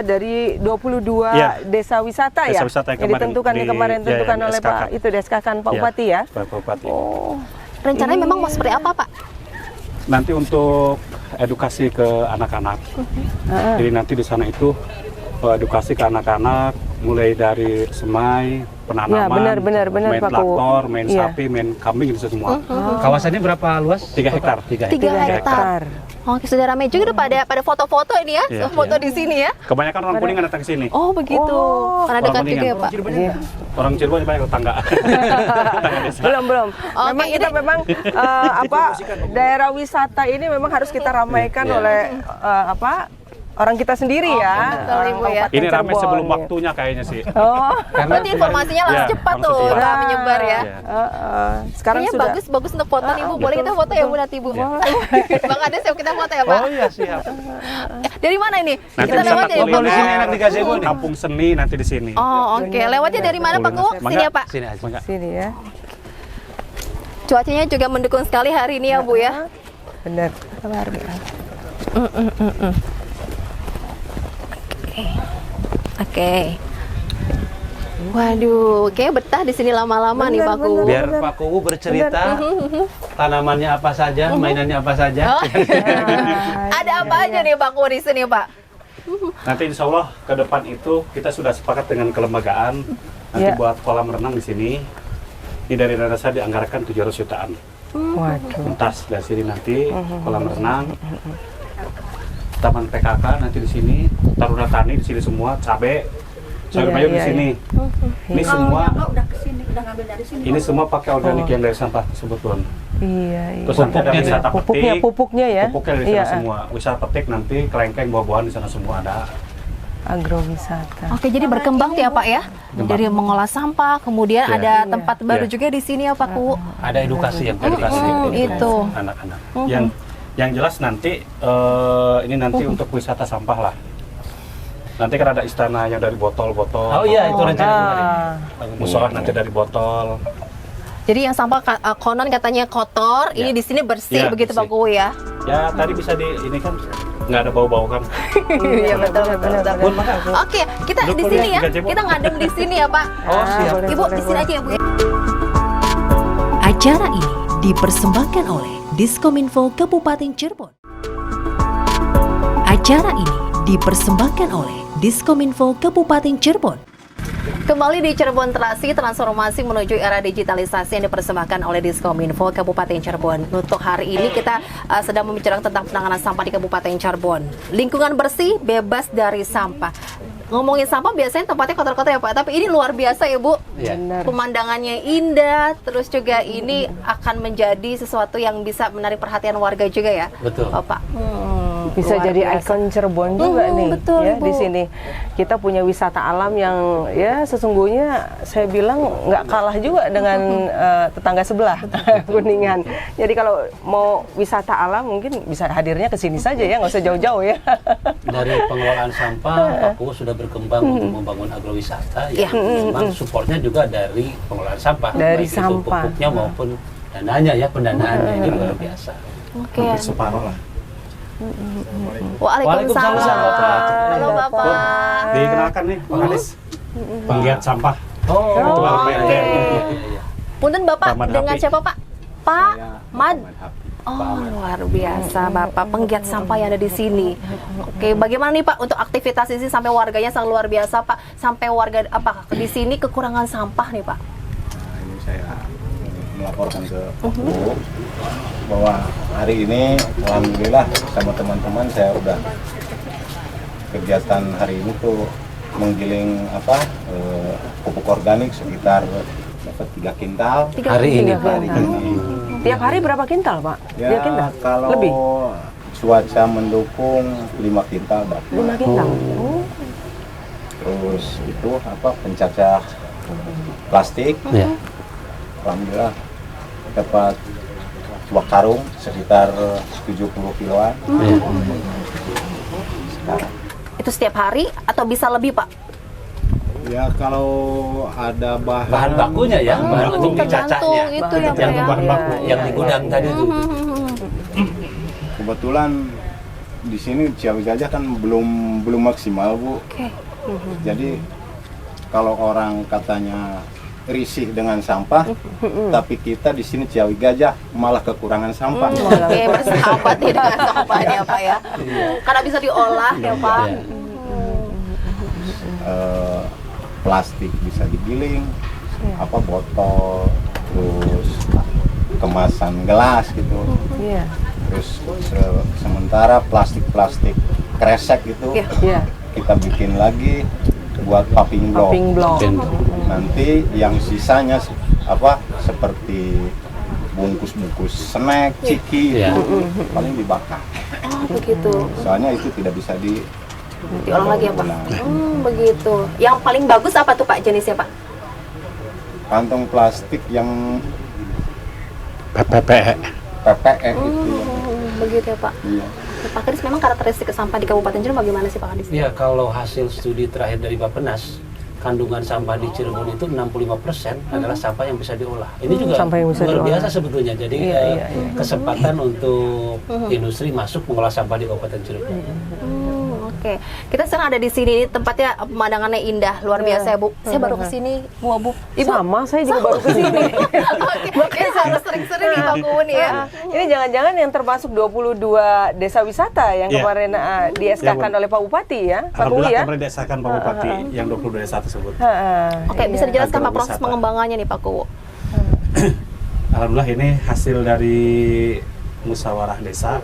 Speaker 3: dari 22
Speaker 4: Iya.
Speaker 3: desa wisata ya?
Speaker 4: Desa wisata yang
Speaker 3: Yang
Speaker 4: kemarin
Speaker 3: ditentukan
Speaker 4: di-
Speaker 3: kemarin
Speaker 4: ya,
Speaker 3: tentukan
Speaker 4: yang
Speaker 3: oleh
Speaker 4: di-SK-kan.
Speaker 3: Pak itu DSK-kan Pak
Speaker 4: Iya,
Speaker 3: Bupati ya?
Speaker 4: Pak Bupati.
Speaker 3: Oh.
Speaker 2: Rencananya memang mau seperti apa Pak?
Speaker 4: Nanti untuk edukasi ke anak-anak. Jadi nanti di sana itu edukasi ke anak-anak mulai dari semai, penanaman,
Speaker 3: benar,
Speaker 4: main
Speaker 3: Pak Kuwu.
Speaker 4: traktor, main
Speaker 3: Iya.
Speaker 4: sapi, main kambing itu semua.
Speaker 1: Kawasannya berapa luas?
Speaker 4: 3 hektar.
Speaker 1: 3
Speaker 2: 3
Speaker 1: hektar.
Speaker 2: hektar. Oke, sudah ramai juga pada foto-foto ini ya,
Speaker 4: Iya,
Speaker 2: foto di sini ya.
Speaker 4: Kebanyakan orang Kuningan datang ke sini.
Speaker 2: Oh begitu.
Speaker 3: Oh,
Speaker 2: Karena dekat
Speaker 4: orang
Speaker 2: juga ya
Speaker 4: Kuningan.
Speaker 2: Pak.
Speaker 3: Iya.
Speaker 4: Orang Cirebon banyak tetangga. Tetangga desa.
Speaker 3: Belum. Memang
Speaker 2: ini-
Speaker 3: kita memang daerah wisata ini memang harus kita ramaikan
Speaker 1: Iya.
Speaker 3: oleh orang kita sendiri ya.
Speaker 2: betul,
Speaker 3: orang
Speaker 2: Ibu ya.
Speaker 3: Kabupaten
Speaker 4: Ini ramai
Speaker 3: Cirebon,
Speaker 4: sebelum
Speaker 3: gitu.
Speaker 4: waktunya kayaknya sih.
Speaker 3: Oh,
Speaker 2: Berarti informasinya langsung
Speaker 4: Iya,
Speaker 2: cepat
Speaker 4: langsung
Speaker 2: tuh
Speaker 4: cepat.
Speaker 2: udah menyebar ya.
Speaker 4: Iya.
Speaker 3: sekarang
Speaker 2: Kayaknya
Speaker 3: sudah
Speaker 2: bagus untuk foto nih Bu. Boleh kita foto ya Bu nanti Bu? Bang Ades yuk kita foto ya Pak.
Speaker 1: Oh iya siap.
Speaker 2: Dari mana ini?
Speaker 4: Nanti
Speaker 2: Kita
Speaker 4: bisa
Speaker 2: lewat dari
Speaker 1: Ngobrol di sini
Speaker 2: mana?
Speaker 1: enak di gazebo nih.
Speaker 4: Kampung seni nanti di sini.
Speaker 2: Oh oke, lewatnya dari mana Pak Kuwu? Sini ya Pak.
Speaker 1: Sini aja.
Speaker 4: Mangga.
Speaker 3: sini ya.
Speaker 2: Cuacanya juga mendukung sekali hari ini ya Bu ya.
Speaker 3: Benar. Luar biasa.
Speaker 2: Oke. Waduh, kayak betah di sini lama-lama nih Pak Kuwu.
Speaker 1: Biar Pak Kuwu bercerita tanamannya apa saja, mainannya apa saja.
Speaker 2: Oh. Ada apa aja nih Pak Kuwu di sini Pak?
Speaker 4: Nanti insya Allah ke depan itu kita sudah sepakat dengan kelembagaan nanti
Speaker 3: Ya.
Speaker 4: buat kolam renang di sini. Ini dari dana saya dianggarkan 700 jutaan.
Speaker 3: Waduh.
Speaker 4: Tuntas dari sini nanti kolam renang. Taman PKK nanti di sini, Taruna Tani di sini semua, cabe, sayur
Speaker 3: Iya,
Speaker 4: bayam di
Speaker 3: iya,
Speaker 4: sini. Ini semua
Speaker 6: udah kesini, udah ngambil dari sini.
Speaker 4: ini semua pakai organik yang dari sampah tersebut, Bun.
Speaker 3: Iya.
Speaker 4: Terus nanti ada wisata petik.
Speaker 3: Pupuknya ya.
Speaker 4: Pupuknya di sana semua. Wisata petik nanti kelengkeng buah-buahan di sana semua ada.
Speaker 3: Agrowisata.
Speaker 2: Oke, jadi berkembang ya Pak ya, dari mengolah sampah, kemudian
Speaker 4: Iya.
Speaker 2: ada tempat baru juga di sini ya Pak Ku.
Speaker 1: Ada edukasi yang
Speaker 2: itu.
Speaker 4: Anak-anak. Yang jelas nanti ini nanti untuk wisata sampah lah. Nanti kan ada istana yang dari botol-botol.
Speaker 1: Oh iya, itu rencana kemarin.
Speaker 4: Musola nanti dari botol.
Speaker 2: Jadi yang sampah konon katanya kotor, ini di sini bersih
Speaker 4: Ya,
Speaker 2: begitu
Speaker 4: bersih.
Speaker 2: Pak Ku ya.
Speaker 4: Ya tadi bisa ini kan nggak ada bau-bau kan.
Speaker 2: Iya betul.
Speaker 4: Bun, makan.
Speaker 2: Oke, kita di
Speaker 4: Duduk
Speaker 2: sini
Speaker 4: dulu
Speaker 2: ya.
Speaker 4: ya, Cebo.
Speaker 2: Kita ngadem di sini ya Pak.
Speaker 1: Oh siap.
Speaker 2: Ibu di sini aja ya Bu.
Speaker 5: Acara ini dipersembahkan oleh Diskominfo Kabupaten Cirebon. Acara ini dipersembahkan oleh Diskominfo Kabupaten Cirebon.
Speaker 2: Kembali di Cirebon Terasi, transformasi menuju era digitalisasi yang dipersembahkan oleh Diskominfo Kabupaten Cirebon. Untuk hari ini kita sedang membicarakan tentang penanganan sampah di Kabupaten Cirebon. Lingkungan bersih, bebas dari sampah. Ngomongin sampah biasanya tempatnya kotor-kotor ya Pak, tapi ini luar biasa ya Bu.
Speaker 1: Iya.
Speaker 2: Pemandangannya indah, terus juga ini akan menjadi sesuatu yang bisa menarik perhatian warga juga ya.
Speaker 1: Betul.
Speaker 2: Bapak.
Speaker 3: Bisa
Speaker 2: Luar
Speaker 3: jadi
Speaker 2: biasa.
Speaker 3: ikon Cirebon juga nih
Speaker 2: betul,
Speaker 3: ya
Speaker 2: Ibu.
Speaker 3: di sini. Kita punya wisata alam yang ya sesungguhnya saya bilang nggak kalah juga dengan tetangga sebelah Kuningan. Jadi kalau mau wisata alam mungkin bisa hadirnya ke sini saja ya, nggak usah jauh-jauh ya.
Speaker 1: Dari pengelolaan sampah, Papua sudah berkembang untuk membangun agrowisata.
Speaker 2: Iya.
Speaker 1: Memang supportnya juga dari pengelolaan sampah.
Speaker 3: Dari
Speaker 1: baik itu
Speaker 3: sampah.
Speaker 1: pupuknya maupun dananya ya, pendanaannya ini luar biasa.
Speaker 2: Oke.
Speaker 4: Hampir separuh lah.
Speaker 2: Waalaikumsalam.
Speaker 1: Waalaikumsalam, Bapak.
Speaker 2: Halo Bapak.
Speaker 4: Dikenalkan nih Pak Kadis, penggiat sampah.
Speaker 1: Oh,
Speaker 4: Ketua RPT.
Speaker 1: iya.
Speaker 2: Punten Bapak,
Speaker 4: Pak
Speaker 2: dengan
Speaker 4: Madhapi.
Speaker 2: siapa Pak? Pak Mad. Oh, luar biasa Bapak, penggiat sampah yang ada di sini. Oke, bagaimana nih Pak untuk aktivitas di sini sampai warganya sangat luar biasa Pak? Sampai warga apa di sini kekurangan sampah nih Pak?
Speaker 7: Nah, ini saya melaporkan ke Pak Bu bahwa hari ini alhamdulillah sama teman-teman saya udah kegiatan hari ini tuh menggiling pupuk organik sekitar dapat 3 kintal.
Speaker 1: Hari ini,
Speaker 3: Tiga
Speaker 1: Pak.
Speaker 3: kintal. Tiap hari berapa kintal Pak?
Speaker 7: Ya
Speaker 3: 3 kintal?
Speaker 7: kalau
Speaker 3: Lebih?
Speaker 7: cuaca mendukung 5 kintal dapat.
Speaker 3: 5 kintal? Oh.
Speaker 7: Terus itu pencacah plastik.
Speaker 1: Ya.
Speaker 7: Alhamdulillah dapat 2 karung sekitar 70 kiloan.
Speaker 1: Ya.
Speaker 7: Sekarang.
Speaker 2: Itu setiap hari atau bisa lebih Pak?
Speaker 7: Ya kalau ada
Speaker 1: Bahan bakunya ya, bahan untuk
Speaker 2: Tergantung
Speaker 1: dicacahnya.
Speaker 2: itu ya Pak
Speaker 1: Yang
Speaker 2: ya.
Speaker 1: bahan baku yang di gudang tadi itu.
Speaker 7: kebetulan di sini Ciawi Gajah kan belum maksimal Bu.
Speaker 2: Oke.
Speaker 7: Jadi kalau orang katanya risih dengan sampah, tapi kita di sini Ciawi Gajah malah kekurangan sampah.
Speaker 2: Oke, bersahabat ya dengan sampahnya Pak ya. Karena bisa diolah ya Pak.
Speaker 1: Iya.
Speaker 7: Plastik bisa digiling, botol, terus kemasan gelas gitu.
Speaker 3: Iya.
Speaker 7: Terus sementara plastik kresek gitu
Speaker 2: Iya.
Speaker 3: Iya.
Speaker 7: kita bikin lagi buat popping block.
Speaker 3: Popping block.
Speaker 7: Nanti yang sisanya seperti bungkus-bungkus snack, ciki
Speaker 1: Iya.
Speaker 7: itu paling dibakar.
Speaker 2: Oh, begitu.
Speaker 7: Soalnya itu tidak bisa
Speaker 2: Diolah lagi ya Pak.
Speaker 7: Nah,
Speaker 2: Begitu. Yang paling bagus apa tuh Pak jenisnya Pak?
Speaker 7: kantong plastik yang
Speaker 4: PPE.
Speaker 7: PPE itu.
Speaker 2: Begitu ya Pak.
Speaker 7: Iya.
Speaker 2: Pak Kadis, memang karakteristik sampah di Kabupaten Cirebon bagaimana sih Pak Kadis?
Speaker 1: Ya, kalau hasil studi terakhir dari Bappenas, kandungan sampah di Cirebon itu 65% adalah sampah yang bisa diolah. Ini juga
Speaker 3: Sampah yang bisa
Speaker 1: luar
Speaker 3: diolah.
Speaker 1: biasa sebetulnya. Jadi
Speaker 3: Iya.
Speaker 1: kesempatan untuk industri masuk mengolah sampah di Kabupaten Cirebon.
Speaker 2: Oke, kita sekarang ada di sini, tempatnya pemandangannya indah, luar biasa ya Bu. Saya baru kesini, Bu Abu.
Speaker 3: Sama, saya juga baru ke sini.
Speaker 2: Oke, saya harus sering-sering nih Pak Kuun ya.
Speaker 3: Ini jangan-jangan yang termasuk 22 desa wisata yang
Speaker 4: Iya.
Speaker 3: kemarin di-SK-kan oleh Pak Bupati ya, Pak Kuwi
Speaker 4: Alhamdulillah
Speaker 3: ya.
Speaker 4: kemarin desakan Pak Bupati yang 22 desa tersebut.
Speaker 2: Oke, bisa dijelaskan Pak
Speaker 4: Agrowisata.
Speaker 2: proses pengembangannya nih Pak Kuwu?
Speaker 4: Alhamdulillah ini hasil dari musyawarah desa,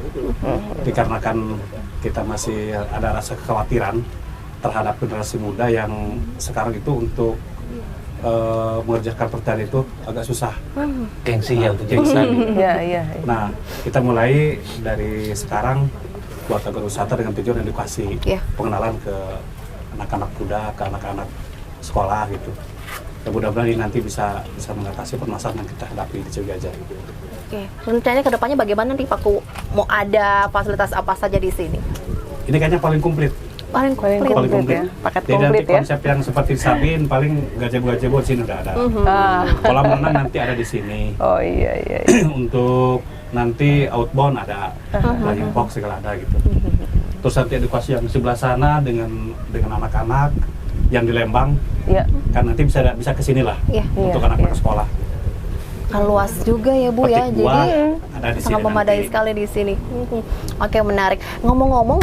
Speaker 4: dikarenakan kita masih ada rasa kekhawatiran terhadap generasi muda yang sekarang itu untuk mengerjakan pertanian itu agak susah.
Speaker 1: Gengsi ya untuk jadi
Speaker 4: Gengsi.
Speaker 1: petani.
Speaker 3: Iya.
Speaker 4: Nah, kita mulai dari sekarang buat agrowisata dengan tujuan edukasi,
Speaker 2: Iya.
Speaker 4: pengenalan ke anak-anak muda, ke anak-anak sekolah gitu. Ya, mudah-mudahan ini nanti bisa mengatasi permasalahan yang kita hadapi di Ciawi Gajah.
Speaker 2: Oke, rencananya kedepannya bagaimana nih Pak Ku? Mau ada fasilitas apa saja di sini?
Speaker 4: Ini kayaknya paling komplit.
Speaker 2: Paling komplit.
Speaker 3: Paling komplit ya, paket
Speaker 4: Jadi
Speaker 3: komplit
Speaker 4: nanti
Speaker 3: ya.
Speaker 4: konsep yang seperti Sabin paling gazebo di sini udah ada. Kolam renang nanti ada di sini.
Speaker 3: Oh iya.
Speaker 4: Untuk nanti outbound ada, flying box segala ada gitu. Terus nanti edukasi yang di sebelah sana dengan anak-anak yang di Lembang,
Speaker 3: Iya.
Speaker 4: kan nanti bisa ke sini lah
Speaker 2: Iya.
Speaker 4: untuk
Speaker 3: Iya,
Speaker 4: anak-anak
Speaker 3: iya.
Speaker 4: sekolah.
Speaker 2: Kan luas juga ya Bu ya,
Speaker 4: Petik buah
Speaker 2: jadi
Speaker 4: ada di sini
Speaker 2: sangat memadai
Speaker 4: nanti.
Speaker 2: sekali di sini. Oke, menarik. Ngomong-ngomong,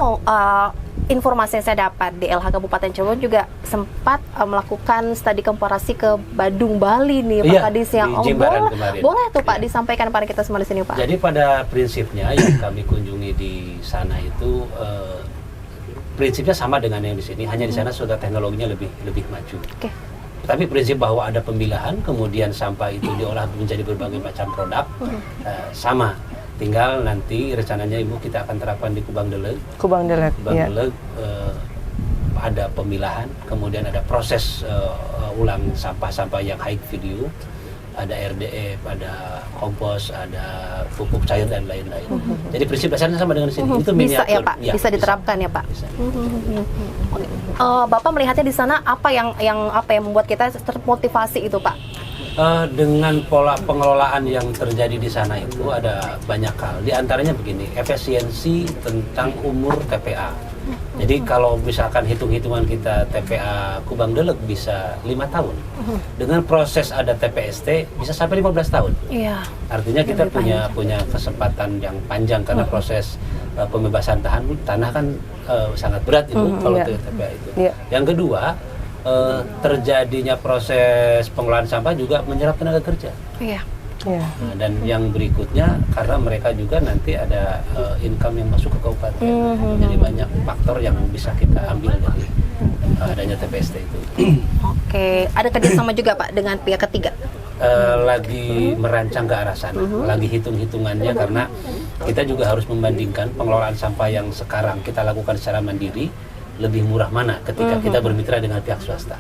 Speaker 2: informasi yang saya dapat di LH Kabupaten Cirebon juga sempat melakukan studi komparasi ke Badung, Bali nih Pak
Speaker 1: Iya,
Speaker 2: Kadis yang
Speaker 1: di Jimbaran kemarin.
Speaker 2: boleh tuh Pak
Speaker 1: Iya.
Speaker 2: disampaikan pada kita semua di sini Pak.
Speaker 1: Jadi pada prinsipnya yang kami kunjungi di sana itu prinsipnya sama dengan yang di sini, hanya di sana sudah teknologinya lebih maju.
Speaker 2: Oke.
Speaker 1: Tapi prinsip bahwa ada pemilahan, kemudian sampah itu diolah menjadi berbagai macam produk, sama. Tinggal nanti rencananya Ibu kita akan terapkan di Kubang Deleg.
Speaker 3: Kubang Deleg.
Speaker 1: Kubang
Speaker 3: Iya.
Speaker 1: Deleg ada pemilahan, kemudian ada proses ulang sampah-sampah yang high value, ada RDF, ada kompos, ada pupuk cair dan lain-lain. Jadi prinsip dasarnya sama dengan di sini. Itu
Speaker 2: Bisa ya
Speaker 1: miniatur.
Speaker 2: Pak, bisa diterapkan ya Pak.
Speaker 1: Bisa.
Speaker 2: Oke. Bapak melihatnya di sana apa yang membuat kita termotivasi itu Pak?
Speaker 1: Dengan pola pengelolaan yang terjadi di sana itu ada banyak hal. Di antaranya begini, efisiensi tentang umur TPA. Jadi kalau misalkan hitung-hitungan kita TPA Kubang Deleg bisa 5 tahun. Dengan proses ada TPST bisa sampai 15 tahun.
Speaker 2: Iya.
Speaker 1: Artinya kita punya kesempatan yang panjang karena proses pembebasan tanah kan sangat berat itu kalau
Speaker 3: Iya.
Speaker 1: TPA itu.
Speaker 3: Iya.
Speaker 1: Yang kedua, terjadinya proses pengelolaan sampah juga menyerap tenaga kerja.
Speaker 2: Iya.
Speaker 3: Iya.
Speaker 1: Nah, dan yang berikutnya karena mereka juga nanti ada income yang masuk ke kabupaten. Jadi banyak faktor yang bisa kita ambil dari adanya TPST itu.
Speaker 2: Oke, ada kerjasama juga Pak dengan pihak ketiga.
Speaker 1: Lagi merancang ke arah sana, lagi hitung-hitungannya karena kita juga harus membandingkan pengelolaan sampah yang sekarang kita lakukan secara mandiri lebih murah mana ketika kita bermitra dengan pihak swasta.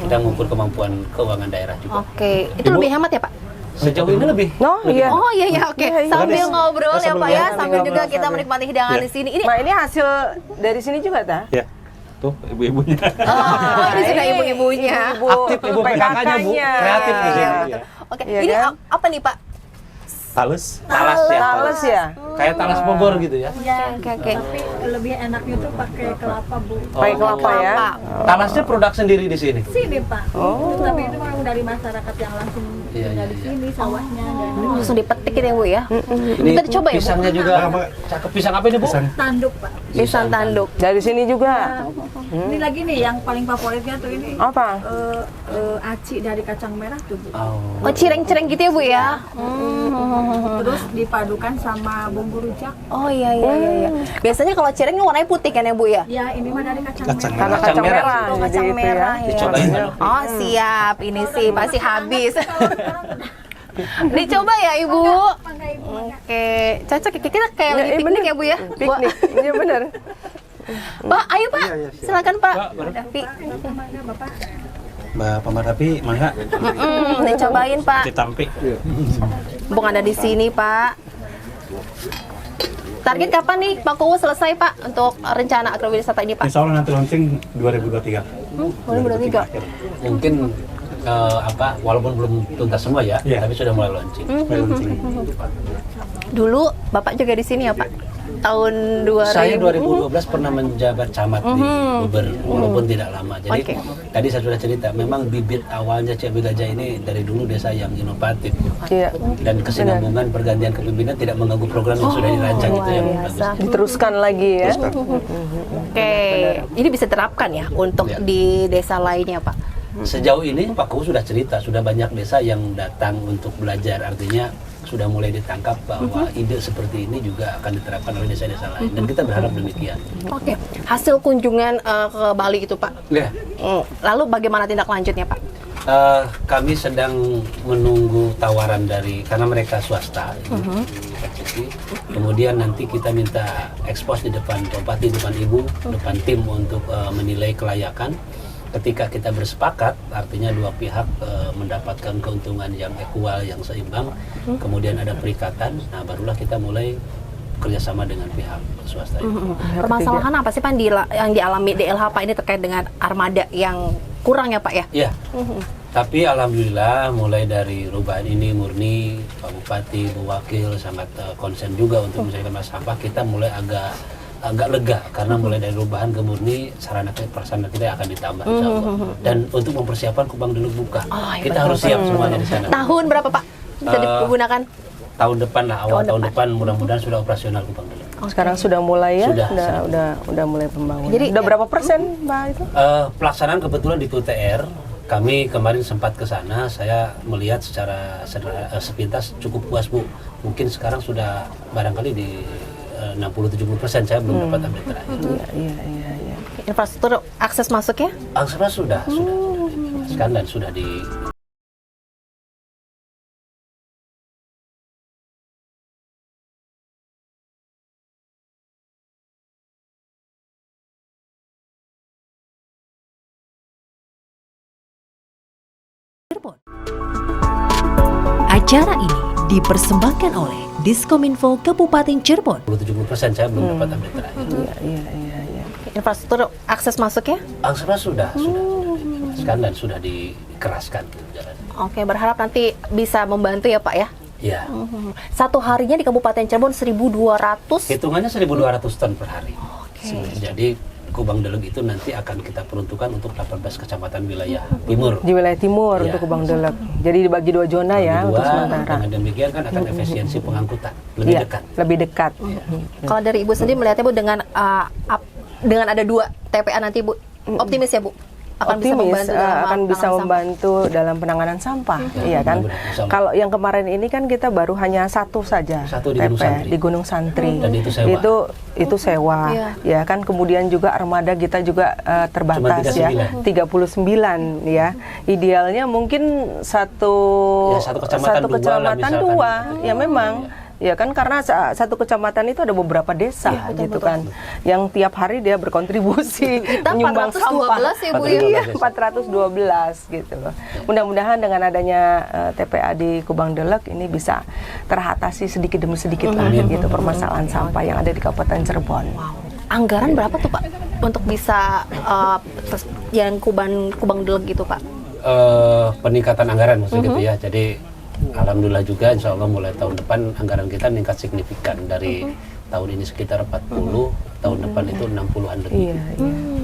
Speaker 1: Kita mengukur kemampuan keuangan daerah juga.
Speaker 2: Oke, itu lebih hemat ya Pak?
Speaker 1: Sejauh ini lebih.
Speaker 3: Oh iya.
Speaker 2: Oh iya oke.
Speaker 3: Iya, iya.
Speaker 2: Sambil ngobrol ya Pak ya, sambil
Speaker 3: ngobrol
Speaker 2: juga kita
Speaker 3: sambil.
Speaker 2: menikmati hidangan di sini. Ini
Speaker 3: Nah ini hasil dari sini juga ta?
Speaker 4: Ya, tuh ibu-ibunya.
Speaker 2: oh, ini sudah ibu-ibunya.
Speaker 3: Ibu
Speaker 1: Aktif ibu PKK-nya Bu, kreatif di sini.
Speaker 3: Iya.
Speaker 2: Oke,
Speaker 3: Iya
Speaker 2: ini
Speaker 3: kan?
Speaker 2: apa nih Pak?
Speaker 4: Talus.
Speaker 1: Talas ya.
Speaker 3: Talas ya?
Speaker 1: Kayak talas Bogor gitu ya.
Speaker 6: Ya,
Speaker 2: Oke.
Speaker 6: tapi lebih enaknya tuh pakai kelapa, Bu.
Speaker 3: Pakai kelapa ya?
Speaker 2: Kelapa.
Speaker 1: Talasnya produk sendiri di sini.
Speaker 6: Sini, Pak. Tapi itu memang dari masyarakat yang langsung
Speaker 1: Iya,
Speaker 6: tinggal di
Speaker 1: iya,
Speaker 6: sini, sawahnya. Dan
Speaker 2: Langsung dipetik gitu ya Bu ya?
Speaker 1: Ini
Speaker 2: Kita coba ya Bu?
Speaker 1: pisangnya juga cakep. Pisang apa ini Bu?
Speaker 4: Pisang.
Speaker 6: tanduk, Pak.
Speaker 2: Pisang tanduk.
Speaker 3: Dari sini juga.
Speaker 6: Ini lagi nih yang paling favoritnya tuh ini.
Speaker 3: Apa?
Speaker 6: Aci dari kacang merah tuh, Bu.
Speaker 1: Oh.
Speaker 2: Oh cireng-cireng gitu ya Bu ya?
Speaker 6: Terus dipadukan sama bumbu rujak.
Speaker 2: Oh iya. Biasanya kalau cireng ini warnanya putih kan ya Bu ya?
Speaker 6: Ya, ini mah dari kacang
Speaker 4: Kacang
Speaker 6: merah.
Speaker 3: Karena
Speaker 1: Kacang
Speaker 3: kacang
Speaker 1: merah.
Speaker 3: merah.
Speaker 2: Oh,
Speaker 3: jadi
Speaker 2: kacang
Speaker 3: itu
Speaker 2: merah
Speaker 3: ya.
Speaker 2: ya.
Speaker 1: Dicobain dulu.
Speaker 2: Oh siap, ini sih pasti habis. Dicoba ya Ibu.
Speaker 6: Mangga, Ibu.
Speaker 2: Oke, cocok ya. Kita kayak lagi
Speaker 3: iya,
Speaker 2: piknik
Speaker 3: bener.
Speaker 2: ya Bu ya?
Speaker 3: Piknik. Iya benar.
Speaker 2: Pak, ayo Pak. Silakan Pak. Davi.
Speaker 6: Mangga, Bapak.
Speaker 4: Mbak Pamadapi, mangga.
Speaker 2: Dicobain Pak.
Speaker 4: Ditampik.
Speaker 2: Bung ada di sini Pak. Target kapan nih Pak Kuwu selesai Pak untuk rencana agrowisata ini Pak?
Speaker 4: Insya Allah nanti launching 2023.
Speaker 2: 2023.
Speaker 1: Mungkin walaupun belum tuntas semua ya,
Speaker 4: Iya.
Speaker 1: tapi sudah mulai launching.
Speaker 4: Mulai launching.
Speaker 2: Dulu Bapak juga di sini ya Pak? Tahun 2000.
Speaker 1: Saya 2012 pernah menjabat camat di Bogor, walaupun tidak lama. Jadi
Speaker 2: Oke.
Speaker 1: tadi saya sudah cerita, memang bibit awalnya Ciawi Gajah ini dari dulu desa yang inovatif.
Speaker 3: Iya.
Speaker 1: Dan kesinambungan pergantian kepemimpinan tidak mengganggu program yang sudah dirancang itu yang
Speaker 2: luar
Speaker 1: bagus.
Speaker 2: biasa.
Speaker 3: Diteruskan lagi ya.
Speaker 2: Oke, ini bisa diterapkan ya untuk
Speaker 1: Ya.
Speaker 2: di desa lainnya Pak?
Speaker 1: Sejauh ini Pak Kuwu sudah cerita, sudah banyak desa yang datang untuk belajar, artinya sudah mulai ditangkap bahwa ide seperti ini juga akan diterapkan oleh desa-desa lain, dan kita berharap demikian.
Speaker 2: Oke, hasil kunjungan ke Bali itu Pak.
Speaker 1: Ya,
Speaker 2: Lalu bagaimana tindak lanjutnya Pak?
Speaker 1: Kami sedang menunggu tawaran karena mereka swasta, kemudian nanti kita minta ekspos di depan bupati, depan ibu, depan tim untuk menilai kelayakan. Ketika kita bersepakat, artinya dua pihak mendapatkan keuntungan yang equal, yang seimbang, kemudian ada perikatan, nah barulah kita mulai kerjasama dengan pihak swasta.
Speaker 2: Permasalahan apa sih Pak yang dialami DLH Pak ini terkait dengan armada yang kurang ya Pak ya?
Speaker 1: Iya. Tapi alhamdulillah mulai dari rubahan ini murni Pak Bupati, Bu Wakil sangat konsen juga untuk menyelesaikan masalah sampah. Kita mulai agak lega karena mulai dari rubahan ke murni sarana prasarana kita akan ditambah insyaallah. Dan untuk mempersiapkan Kubang Deluk buka, kita harus siap semuanya di sana.
Speaker 2: Tahun berapa Pak bisa digunakan?
Speaker 1: Tahun depan lah, awal tahun depan mudah-mudahan sudah operasional Kubang Deluk.
Speaker 3: Sekarang sudah mulai ya?
Speaker 1: Sudah
Speaker 3: Mulai pembangunan.
Speaker 2: Jadi
Speaker 3: udah berapa persen Pak itu?
Speaker 1: Pelaksanaan kebetulan di PUTR, kami kemarin sempat ke sana, saya melihat secara sepintas cukup puas Bu. Mungkin sekarang sudah barangkali di 60-70%, saya belum dapat update terakhir.
Speaker 3: Iya.
Speaker 2: Infrastruktur akses masuknya?
Speaker 1: Akses sudah dijelaskan dan sudah di
Speaker 5: Acara ini dipersembahkan oleh Diskominfo Kabupaten Cirebon.
Speaker 1: 70% saya belum dapat update terakhir.
Speaker 3: Iya.
Speaker 2: Infrastruktur akses masuknya?
Speaker 1: Akses sudah dijelaskan dan sudah dikeraskan jalan.
Speaker 2: Oke, berharap nanti bisa membantu ya Pak ya?
Speaker 1: Iya.
Speaker 2: Satu harinya di Kabupaten Cirebon 1.200.
Speaker 1: Hitungannya 1.200 ton per hari. Jadi Kubang Deluk itu nanti akan kita peruntukkan untuk 18 kecamatan wilayah timur.
Speaker 3: Di wilayah timur
Speaker 1: Ya.
Speaker 3: untuk Kubang Deluk. Jadi dibagi 2 zona ya untuk sementara.
Speaker 1: Dengan demikian kan akan efisiensi pengangkutan lebih
Speaker 3: Iya,
Speaker 1: dekat.
Speaker 3: lebih dekat.
Speaker 2: Kalau dari Ibu sendiri melihatnya Bu dengan ada 2 TPA nanti Bu, optimis ya Bu? Akan
Speaker 3: Optimis
Speaker 2: dalam
Speaker 3: akan bisa
Speaker 2: penanganan
Speaker 3: membantu dalam penanganan sampah, iya kan?
Speaker 1: mudah-mudahan.
Speaker 3: Kalau yang kemarin ini kan kita baru hanya satu saja,
Speaker 1: Satu di Gunung Santri.
Speaker 3: di Gunung Santri.
Speaker 1: Dan itu sewa.
Speaker 3: Itu sewa,
Speaker 2: Iya.
Speaker 3: ya kan? Kemudian juga armada kita juga terbatas
Speaker 1: Cuma
Speaker 3: ya, 39 ya. Idealnya mungkin satu
Speaker 1: Ya, satu kecamatan dua lah, misalkan.
Speaker 3: dua, ya memang. Ya kan karena satu kecamatan itu ada beberapa desa gitu kan, yang tiap hari dia berkontribusi
Speaker 2: Kita
Speaker 3: menyumbang
Speaker 2: 412
Speaker 3: sampah.
Speaker 2: ya Bu ya?
Speaker 3: Iya, 412 gitu loh. Mudah-mudahan dengan adanya TPA di Kubang Deluk ini bisa teratasi sedikit demi sedikit lah gitu permasalahan sampah yang ada di Kabupaten Cirebon.
Speaker 2: Anggaran berapa tuh Pak untuk bisa yang Kubang Deluk gitu Pak?
Speaker 1: Peningkatan anggaran maksudnya gitu ya. Jadi alhamdulillah juga insya Allah mulai tahun depan anggaran kita meningkat signifikan dari tahun ini sekitar 40, tahun depan itu 60-an lebih.
Speaker 3: Iya.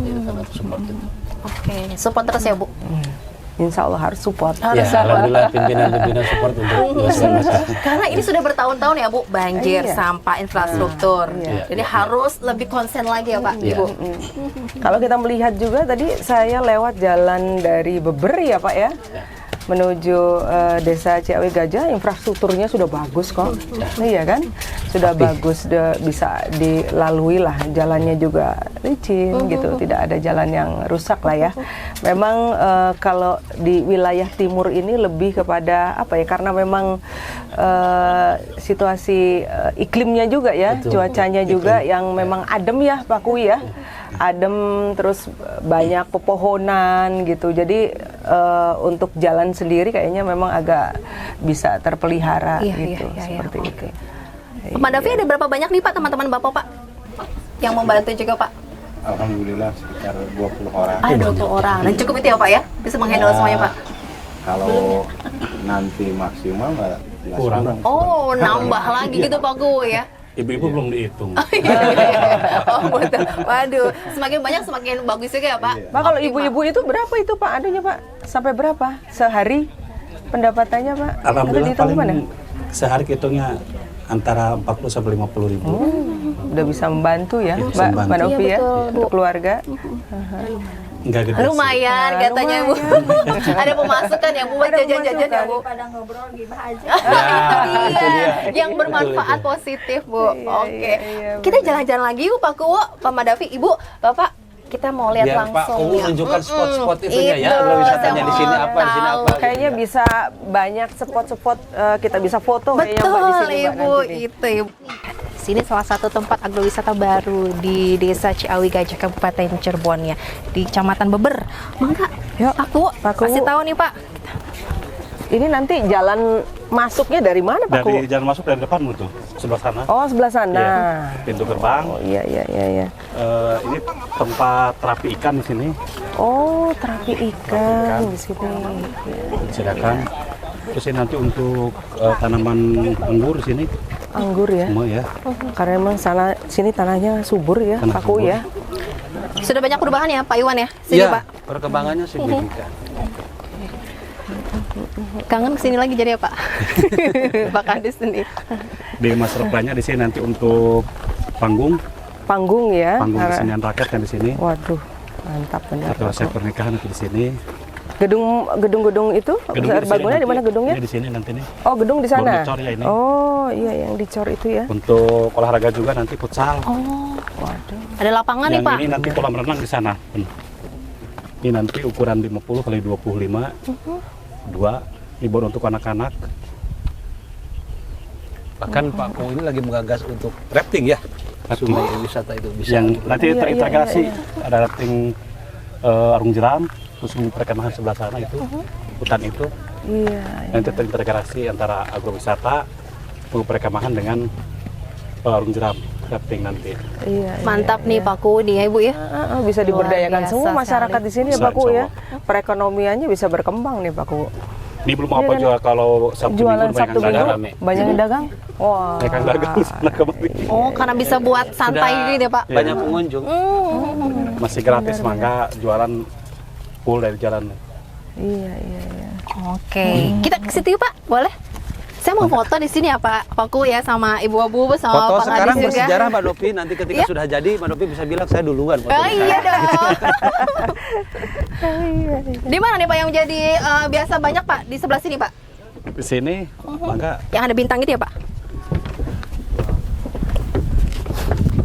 Speaker 1: Jadi sangat support itu.
Speaker 2: Oke, support terus ya Bu?
Speaker 3: Insya Allah harus support.
Speaker 1: Ya, alhamdulillah pimpinan support untuk menyelesaikan masalah.
Speaker 2: Karena ini sudah bertahun-tahun ya Bu, banjir,
Speaker 3: Iya.
Speaker 2: sampah, infrastruktur.
Speaker 1: Iya.
Speaker 2: Jadi harus lebih konsen lagi ya Pak,
Speaker 1: Iya.
Speaker 2: Ibu.
Speaker 3: Kalau kita melihat juga tadi saya lewat jalan dari Beber ya Pak ya, menuju desa Ciawi Gajah, infrastrukturnya sudah bagus kok. Iya kan? Sudah bagus, bisa dilalui lah, jalannya juga licin gitu, tidak ada jalan yang rusak lah ya. Memang kalau di wilayah timur ini lebih kepada apa ya, karena memang situasi iklimnya juga ya,
Speaker 1: Betul.
Speaker 3: cuacanya juga yang memang adem ya Pak Kui ya. Adem, terus banyak pepohonan gitu, jadi untuk jalan sendiri kayaknya memang agak bisa terpelihara gitu, seperti itu.
Speaker 2: Pak Davi, ada berapa banyak nih Pak teman-teman Bapak Pak yang membantu juga Pak?
Speaker 7: Alhamdulillah sekitar 20 orang.
Speaker 2: 20 orang, dan cukup itu ya Pak ya? Bisa menghandle semuanya Pak?
Speaker 7: Kalau nanti maksimal nggak jelas
Speaker 4: Kurang.
Speaker 2: Oh, nambah lagi gitu Pak Gu ya?
Speaker 4: Ibu-ibu belum dihitung.
Speaker 2: Oh betul, waduh, semakin banyak semakin bagus juga ya Pak?
Speaker 3: Pak, kalau
Speaker 2: Oke,
Speaker 3: ibu-ibu itu berapa itu Pak anunya Pak? Sampai berapa sehari pendapatannya Pak?
Speaker 4: Alhamdulillah
Speaker 3: Ada dihitung
Speaker 4: paling
Speaker 3: gimana?
Speaker 4: sehari hitungnya antara 40 sampai 50 ribu.
Speaker 3: Udah bisa membantu ya
Speaker 4: Bisa
Speaker 3: Mbak
Speaker 4: membantu.
Speaker 3: Novi
Speaker 2: Iya,
Speaker 3: ya,
Speaker 2: betul, Bu.
Speaker 3: untuk keluarga.
Speaker 4: Enggak gede sih.
Speaker 2: Lumayan katanya Bu. Ada pemasukan ya Bu, buat
Speaker 3: Ada
Speaker 2: jajan-jajan ya Bu.
Speaker 6: Pada ngobrol gibah aja.
Speaker 2: Iya, yang bermanfaat positif Bu.
Speaker 3: Iya,
Speaker 2: Oke,
Speaker 3: iya,
Speaker 2: kita jalan-jalan lagi yuk Pak Kuwo, Pak Madavi, Ibu, Bapak kita mau lihat
Speaker 1: Biar Pak
Speaker 2: langsung.
Speaker 1: Uwu menunjukkan spot-spot itunya ya,
Speaker 2: Itu,
Speaker 1: agrowisatanya di sini
Speaker 2: saya
Speaker 1: apa, di sini
Speaker 2: tahu.
Speaker 1: apa.
Speaker 3: Kayaknya bisa banyak spot-spot kita bisa foto kayaknya Mbak di
Speaker 2: Betul,
Speaker 3: sini Mbak,
Speaker 2: Ibu,
Speaker 3: nanti nih.
Speaker 2: itu Ibu. Sini salah satu tempat agrowisata baru di Desa Ciawi Gajah Kabupaten Cirebon ya, di Kecamatan Beber. Mangga,
Speaker 3: Yuk,
Speaker 2: Pak
Speaker 3: Pak
Speaker 2: kasih
Speaker 3: Uwu.
Speaker 2: tahu nih Pak.
Speaker 3: Ini nanti jalan masuknya dari mana Pak
Speaker 4: Dari
Speaker 3: Ku?
Speaker 4: jalan masuk dari depanmu tuh, sebelah sana.
Speaker 3: Oh, sebelah sana.
Speaker 4: Iya, pintu gerbang.
Speaker 3: Oh, iya.
Speaker 4: Ini tempat terapi ikan di sini.
Speaker 3: Oh, terapi ikan di sini.
Speaker 4: Silakan. Terus ini nanti untuk tanaman anggur di sini
Speaker 3: Anggur ya.
Speaker 4: semua ya.
Speaker 3: Karena memang sana sini tanahnya subur ya,
Speaker 4: Tanah
Speaker 3: Pak Ku
Speaker 4: subur.
Speaker 3: ya.
Speaker 2: Sudah banyak perubahan ya Pak Iwan ya? Sini
Speaker 1: Iya,
Speaker 2: Pak.
Speaker 1: perkembangannya signifikan.
Speaker 2: Kangen kesini lagi jadi ya Pak? Pak Kadis sendiri.
Speaker 4: Di master plan-nya di sini nanti untuk panggung
Speaker 3: Panggung ya.
Speaker 4: kesenian rakyat yang di sini.
Speaker 3: Waduh, mantap benar.
Speaker 4: Atau resep pernikahan nanti di sini.
Speaker 3: Gedung-gedung itu bangunnya di mana gedungnya?
Speaker 4: Ini di sini nanti nih.
Speaker 3: Oh, gedung di sana.
Speaker 4: Gedung dicor ya ini.
Speaker 3: Oh, iya yang dicor itu ya.
Speaker 4: Untuk olahraga juga nanti futsal.
Speaker 2: Oh,
Speaker 3: Waduh.
Speaker 2: ada lapangan nih
Speaker 4: Yang
Speaker 2: Pak.
Speaker 4: ini nanti kolam renang di sana. Ini nanti ukuran 50 kali 25. Dua libur untuk anak-anak.
Speaker 1: Bahkan Pak Uwu ini lagi menggagas untuk rafting ya. Sungai wisata itu bisa.
Speaker 4: Yang nanti
Speaker 3: Iya,
Speaker 4: terintegrasi ada rafting arung jeram, terus perkemahan sebelah sana itu hutan itu.
Speaker 3: Iya.
Speaker 4: Nanti terintegrasi antara agrowisata, perkemahan dengan arung jeram rafting nanti.
Speaker 3: Iya.
Speaker 2: Mantap nih Pak Ku nih ya Ibu ya.
Speaker 3: Bisa diberdayakan
Speaker 2: biasa
Speaker 3: semua masyarakat
Speaker 2: sekali.
Speaker 3: di sini ya
Speaker 4: Bisa,
Speaker 3: Pak Ku
Speaker 4: insya
Speaker 3: ya. Perekonomiannya bisa berkembang nih Pak Ku.
Speaker 4: Ini belum
Speaker 3: Iya
Speaker 4: apa
Speaker 3: kan?
Speaker 4: juga kalau Sabtu
Speaker 3: Jualan
Speaker 4: Minggu
Speaker 3: Sabtu
Speaker 4: banyak yang
Speaker 3: Minggu
Speaker 4: dagang.
Speaker 3: banyak yang dagang. Wah.
Speaker 4: Banyak yang dagang di sana kemarin.
Speaker 2: Oh, karena bisa buat santai
Speaker 1: Sudah
Speaker 2: gini deh Pak.
Speaker 1: Banyak pengunjung.
Speaker 4: Masih gratis, maka jualan full dari jalan.
Speaker 3: Iya.
Speaker 2: Oke, kita ke situ yuk Pak, boleh? Saya mau foto di sini ya Pak Ku ya sama Ibu Abu sama
Speaker 1: Foto
Speaker 2: Pak
Speaker 1: sekarang
Speaker 2: Kadis juga.
Speaker 1: bersejarah Mbak Novi, nanti ketika
Speaker 2: Iya.
Speaker 1: sudah jadi Mbak Novi bisa bilang saya duluan foto
Speaker 2: Oh
Speaker 1: di
Speaker 2: iya
Speaker 1: sana.
Speaker 2: dong. Di mana nih Pak yang jadi biasa banyak Pak? Di sebelah sini Pak?
Speaker 4: Di sini, maka
Speaker 2: Yang ada bintang itu ya Pak?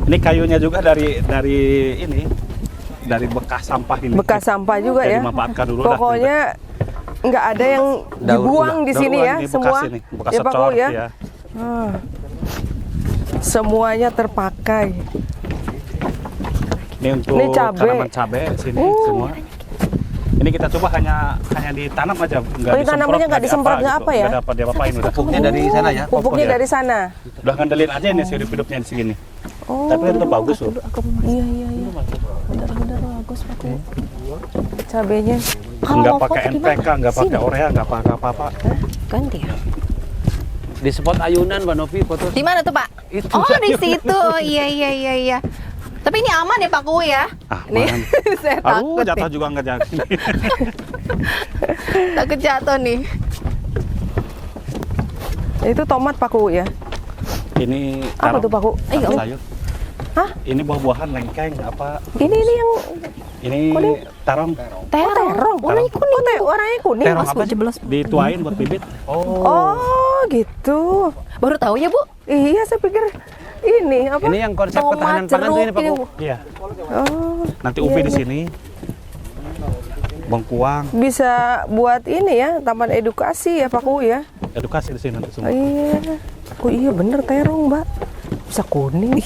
Speaker 4: ini kayunya juga dari ini, dari bekas sampah ini.
Speaker 3: Bekas sampah juga
Speaker 4: Jadi
Speaker 3: ya.
Speaker 4: dimanfaatkan dulu dah.
Speaker 3: Pokoknya nggak ada yang dibuang di
Speaker 4: Daur
Speaker 3: sini
Speaker 4: ulang
Speaker 3: ya,
Speaker 4: ini,
Speaker 3: semua.
Speaker 4: bekas ini, bekas
Speaker 3: Ya Pak Ku
Speaker 4: secor,
Speaker 3: ya.
Speaker 4: ya.
Speaker 3: Semuanya terpakai.
Speaker 4: Ini untuk
Speaker 3: Ini cabai.
Speaker 4: tanaman cabai sini semua. Ini kita coba hanya ditanam aja, nggak
Speaker 3: Oh, ini tanamannya nggak disemprot, nggak apa ya?
Speaker 4: Nggak dapat diapa-apain udah.
Speaker 1: Pupuknya dari sana ya.
Speaker 3: Pupuknya
Speaker 4: ya.
Speaker 3: dari sana.
Speaker 4: Udah ngandelin aja ini hidup-hidupnya di sini.
Speaker 3: Oh.
Speaker 4: Tapi itu bagus loh.
Speaker 3: Iya. Benar-benar bagus Pak Ku. Cabenya.
Speaker 4: Nggak
Speaker 2: mau
Speaker 4: pakai
Speaker 2: foto di
Speaker 4: NPK,
Speaker 2: mana?
Speaker 4: nggak pakai
Speaker 2: Sini.
Speaker 4: urea, nggak pakai apa-apa.
Speaker 2: Ganti ya.
Speaker 1: Di spot ayunan Mbak Novi foto.
Speaker 2: Di mana tuh Pak?
Speaker 1: Itu
Speaker 2: Oh
Speaker 1: saya.
Speaker 2: di situ. Iya. Tapi ini aman ya Pak Ku ya?
Speaker 4: Ah,
Speaker 2: Nih,
Speaker 4: man.
Speaker 2: saya
Speaker 4: Aduh,
Speaker 2: takut
Speaker 4: jatuh
Speaker 2: nih.
Speaker 4: juga nggak jadi.
Speaker 2: Takut jatuh nih.
Speaker 3: Itu tomat Pak Ku ya.
Speaker 4: Ini
Speaker 3: Apa tuh Pak Ku?
Speaker 4: Taruh sayur.
Speaker 3: Hah?
Speaker 4: Ini buah-buahan lengkeng apa?
Speaker 3: Ini yang
Speaker 4: Ini tarong.
Speaker 2: Terong. Warnanya kuning.
Speaker 3: warnanya kuning.
Speaker 4: Terong apa sih?
Speaker 2: Jebelas.
Speaker 4: Dituain buat bibit.
Speaker 3: Oh, gitu.
Speaker 2: Baru tahu ya Bu?
Speaker 3: Iya, saya pikir ini apa?
Speaker 1: Ini yang konsep
Speaker 2: Tomat,
Speaker 1: ketahanan pangan tuh ini Pak
Speaker 2: jeruk,
Speaker 1: Ku.
Speaker 4: Iya.
Speaker 3: Oh,
Speaker 4: Nanti ubi di sini. Bengkuang,
Speaker 3: bisa buat ini ya, taman edukasi ya Pak Ku ya.
Speaker 4: edukasi di sini nanti semua.
Speaker 3: Iya. Oh iya bener terong Mbak. Bisa kuning.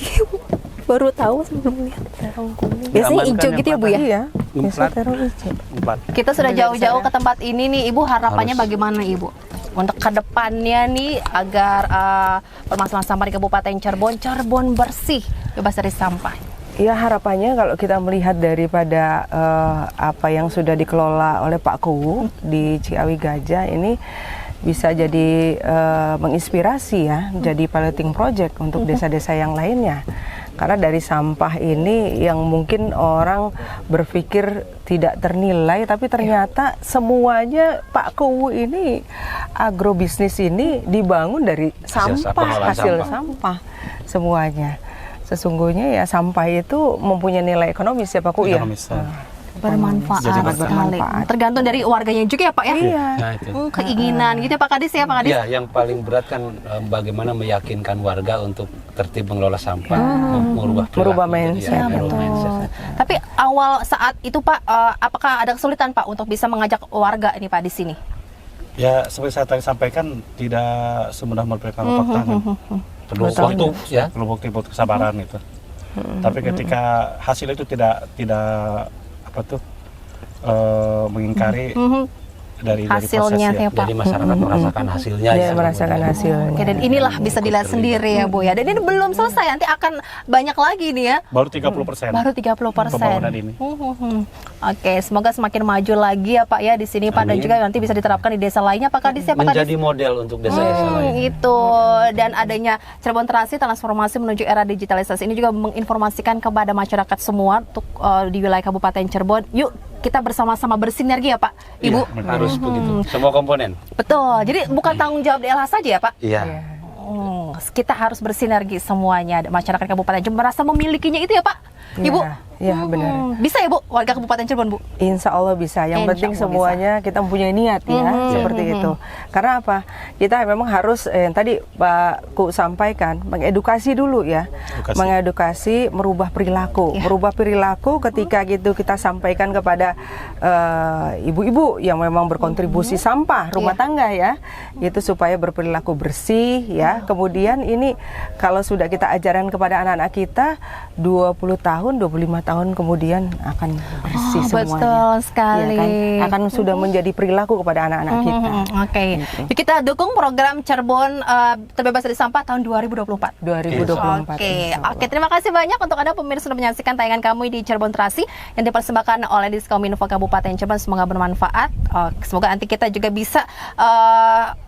Speaker 2: Baru tahu sebelum lihat.
Speaker 3: Terong kuning.
Speaker 2: Biasanya
Speaker 1: Diamankan
Speaker 2: hijau
Speaker 1: yang
Speaker 2: gitu ya Bu ya?
Speaker 3: Iya. Biasa
Speaker 4: Empat.
Speaker 3: terong hijau.
Speaker 4: 4.
Speaker 2: Kita sudah jauh-jauh ke tempat ini nih, Ibu harapannya
Speaker 4: Harus.
Speaker 2: bagaimana Ibu? Untuk kedepannya nih agar permasalahan sampah di Kabupaten Cirebon bersih, bebas dari sampah.
Speaker 3: Ya harapannya kalau kita melihat daripada apa yang sudah dikelola oleh Pak Ku di Ciawi Gajah ini bisa jadi menginspirasi ya, jadi piloting project untuk desa-desa yang lainnya. Karena dari sampah ini yang mungkin orang berpikir tidak ternilai, tapi ternyata semuanya Pak Ku ini agrobisnis ini dibangun dari sampah,
Speaker 1: pengolahan
Speaker 3: hasil
Speaker 1: sampah.
Speaker 3: sampah semuanya. Sesungguhnya ya sampah itu mempunyai nilai ekonomis ya Pak Ku ya.
Speaker 4: Ekonomis,
Speaker 3: Nah,
Speaker 2: bermanfaat
Speaker 4: Jadi
Speaker 2: sekali.
Speaker 3: bermanfaat.
Speaker 2: Tergantung dari warganya juga ya Pak ya.
Speaker 3: Iya.
Speaker 1: Nah, itu.
Speaker 2: Keinginan gitu ya Pak Kadis ya Pak Kadis.
Speaker 1: Ya, yang paling berat kan bagaimana meyakinkan warga untuk tertib mengelola sampah, merubah perilaku.
Speaker 3: Merubah
Speaker 1: Jadi,
Speaker 3: mindset.
Speaker 1: ya,
Speaker 2: Ya,
Speaker 1: merubah
Speaker 2: betul.
Speaker 1: mindset.
Speaker 2: Tapi awal saat itu Pak, apakah ada kesulitan Pak untuk bisa mengajak warga ini Pak di sini?
Speaker 4: Ya, seperti saya tadi sampaikan, tidak semudah memberikan fakta kan. Perlu
Speaker 3: Betul.
Speaker 4: waktu,
Speaker 1: Ya.
Speaker 4: perlu bukti, butuh kesabaran gitu. Tapi ketika hasil itu tidak apa tuh mengingkari dari
Speaker 2: Hasilnya
Speaker 4: proses
Speaker 2: ya Pak.
Speaker 1: Jadi masyarakat merasakan hasilnya.
Speaker 3: Dia
Speaker 1: ya.
Speaker 3: merasakan hasilnya.
Speaker 2: Oke, dan inilah bisa dilihat sendiri ya Bu ya. Dan ini belum selesai, nanti akan banyak lagi nih ya.
Speaker 4: Baru 30%.
Speaker 2: Baru 30%.
Speaker 4: Pembangunan ini.
Speaker 2: Oke, semoga semakin maju lagi ya Pak ya di sini Pak, dan
Speaker 1: Amin.
Speaker 2: juga nanti bisa diterapkan di desa lainnya Pak Kadis ya Pak Kadis.
Speaker 1: Menjadi model untuk desa-desa lain.
Speaker 2: Itu, dan adanya Cirebon Terasi transformasi menuju era digitalisasi ini juga menginformasikan kepada masyarakat semua untuk di wilayah Kabupaten Cirebon. Yuk kita bersama-sama bersinergi ya Pak, Ibu.
Speaker 1: Iya, harus begitu. Semua komponen.
Speaker 2: Betul. Jadi bukan tanggung jawab DLH saja ya Pak.
Speaker 1: Iya.
Speaker 2: Kita harus bersinergi semuanya. Masyarakat Kabupaten Cirebon merasa memilikinya itu ya Pak, Ibu.
Speaker 3: Iya, benar.
Speaker 2: Bisa ya Bu, warga Kabupaten Cirebon Bu?
Speaker 3: Insya Allah bisa. Yang
Speaker 2: Insya
Speaker 3: penting
Speaker 2: Allah
Speaker 3: semuanya kita mempunyai niat ya, seperti itu. Karena apa? Kita memang harus yang tadi Pak Ku sampaikan, mengedukasi dulu ya, mengedukasi, merubah perilaku, merubah perilaku ketika gitu kita sampaikan kepada ibu-ibu yang memang berkontribusi sampah rumah tangga ya, itu supaya berperilaku bersih ya. Kemudian ini kalau sudah kita ajaran kepada anak-anak kita 20 tahun, 25 tahun kemudian akan bersih semuanya.
Speaker 2: Betul sekali.
Speaker 3: Ya kan? Akan sudah menjadi perilaku kepada anak-anak kita.
Speaker 2: Oke. Yuk kita dukung program Cirebon terbebas dari sampah tahun 2024.
Speaker 3: 2024.
Speaker 2: Oke, terima kasih banyak untuk Anda pemirsa sudah menyaksikan tayangan kami di Cirebon Terasi yang dipersembahkan oleh Diskominfo Kabupaten Cirebon. Semoga bermanfaat. Semoga nanti kita juga bisa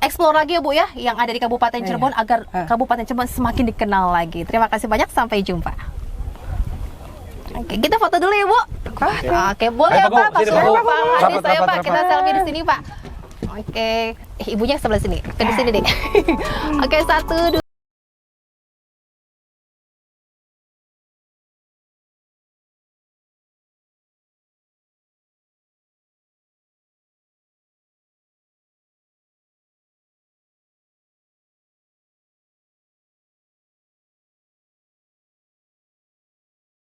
Speaker 2: explore lagi ya Bu ya, yang ada di Kabupaten Cirebon agar Kabupaten Cirebon semakin dikenal lagi. Terima kasih banyak, sampai jumpa. Oke, kita foto dulu ya Bu. Oke, boleh ya
Speaker 1: Ayo, Pak,
Speaker 2: Pak.
Speaker 1: sini, Pak.
Speaker 2: Hadis saya Pak,
Speaker 1: Rapat.
Speaker 2: kita selfie di sini Pak. Oke, ibunya sebelah sini. Di sini deh. Oke, 1, 2.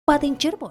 Speaker 5: Kabupaten Cirebon.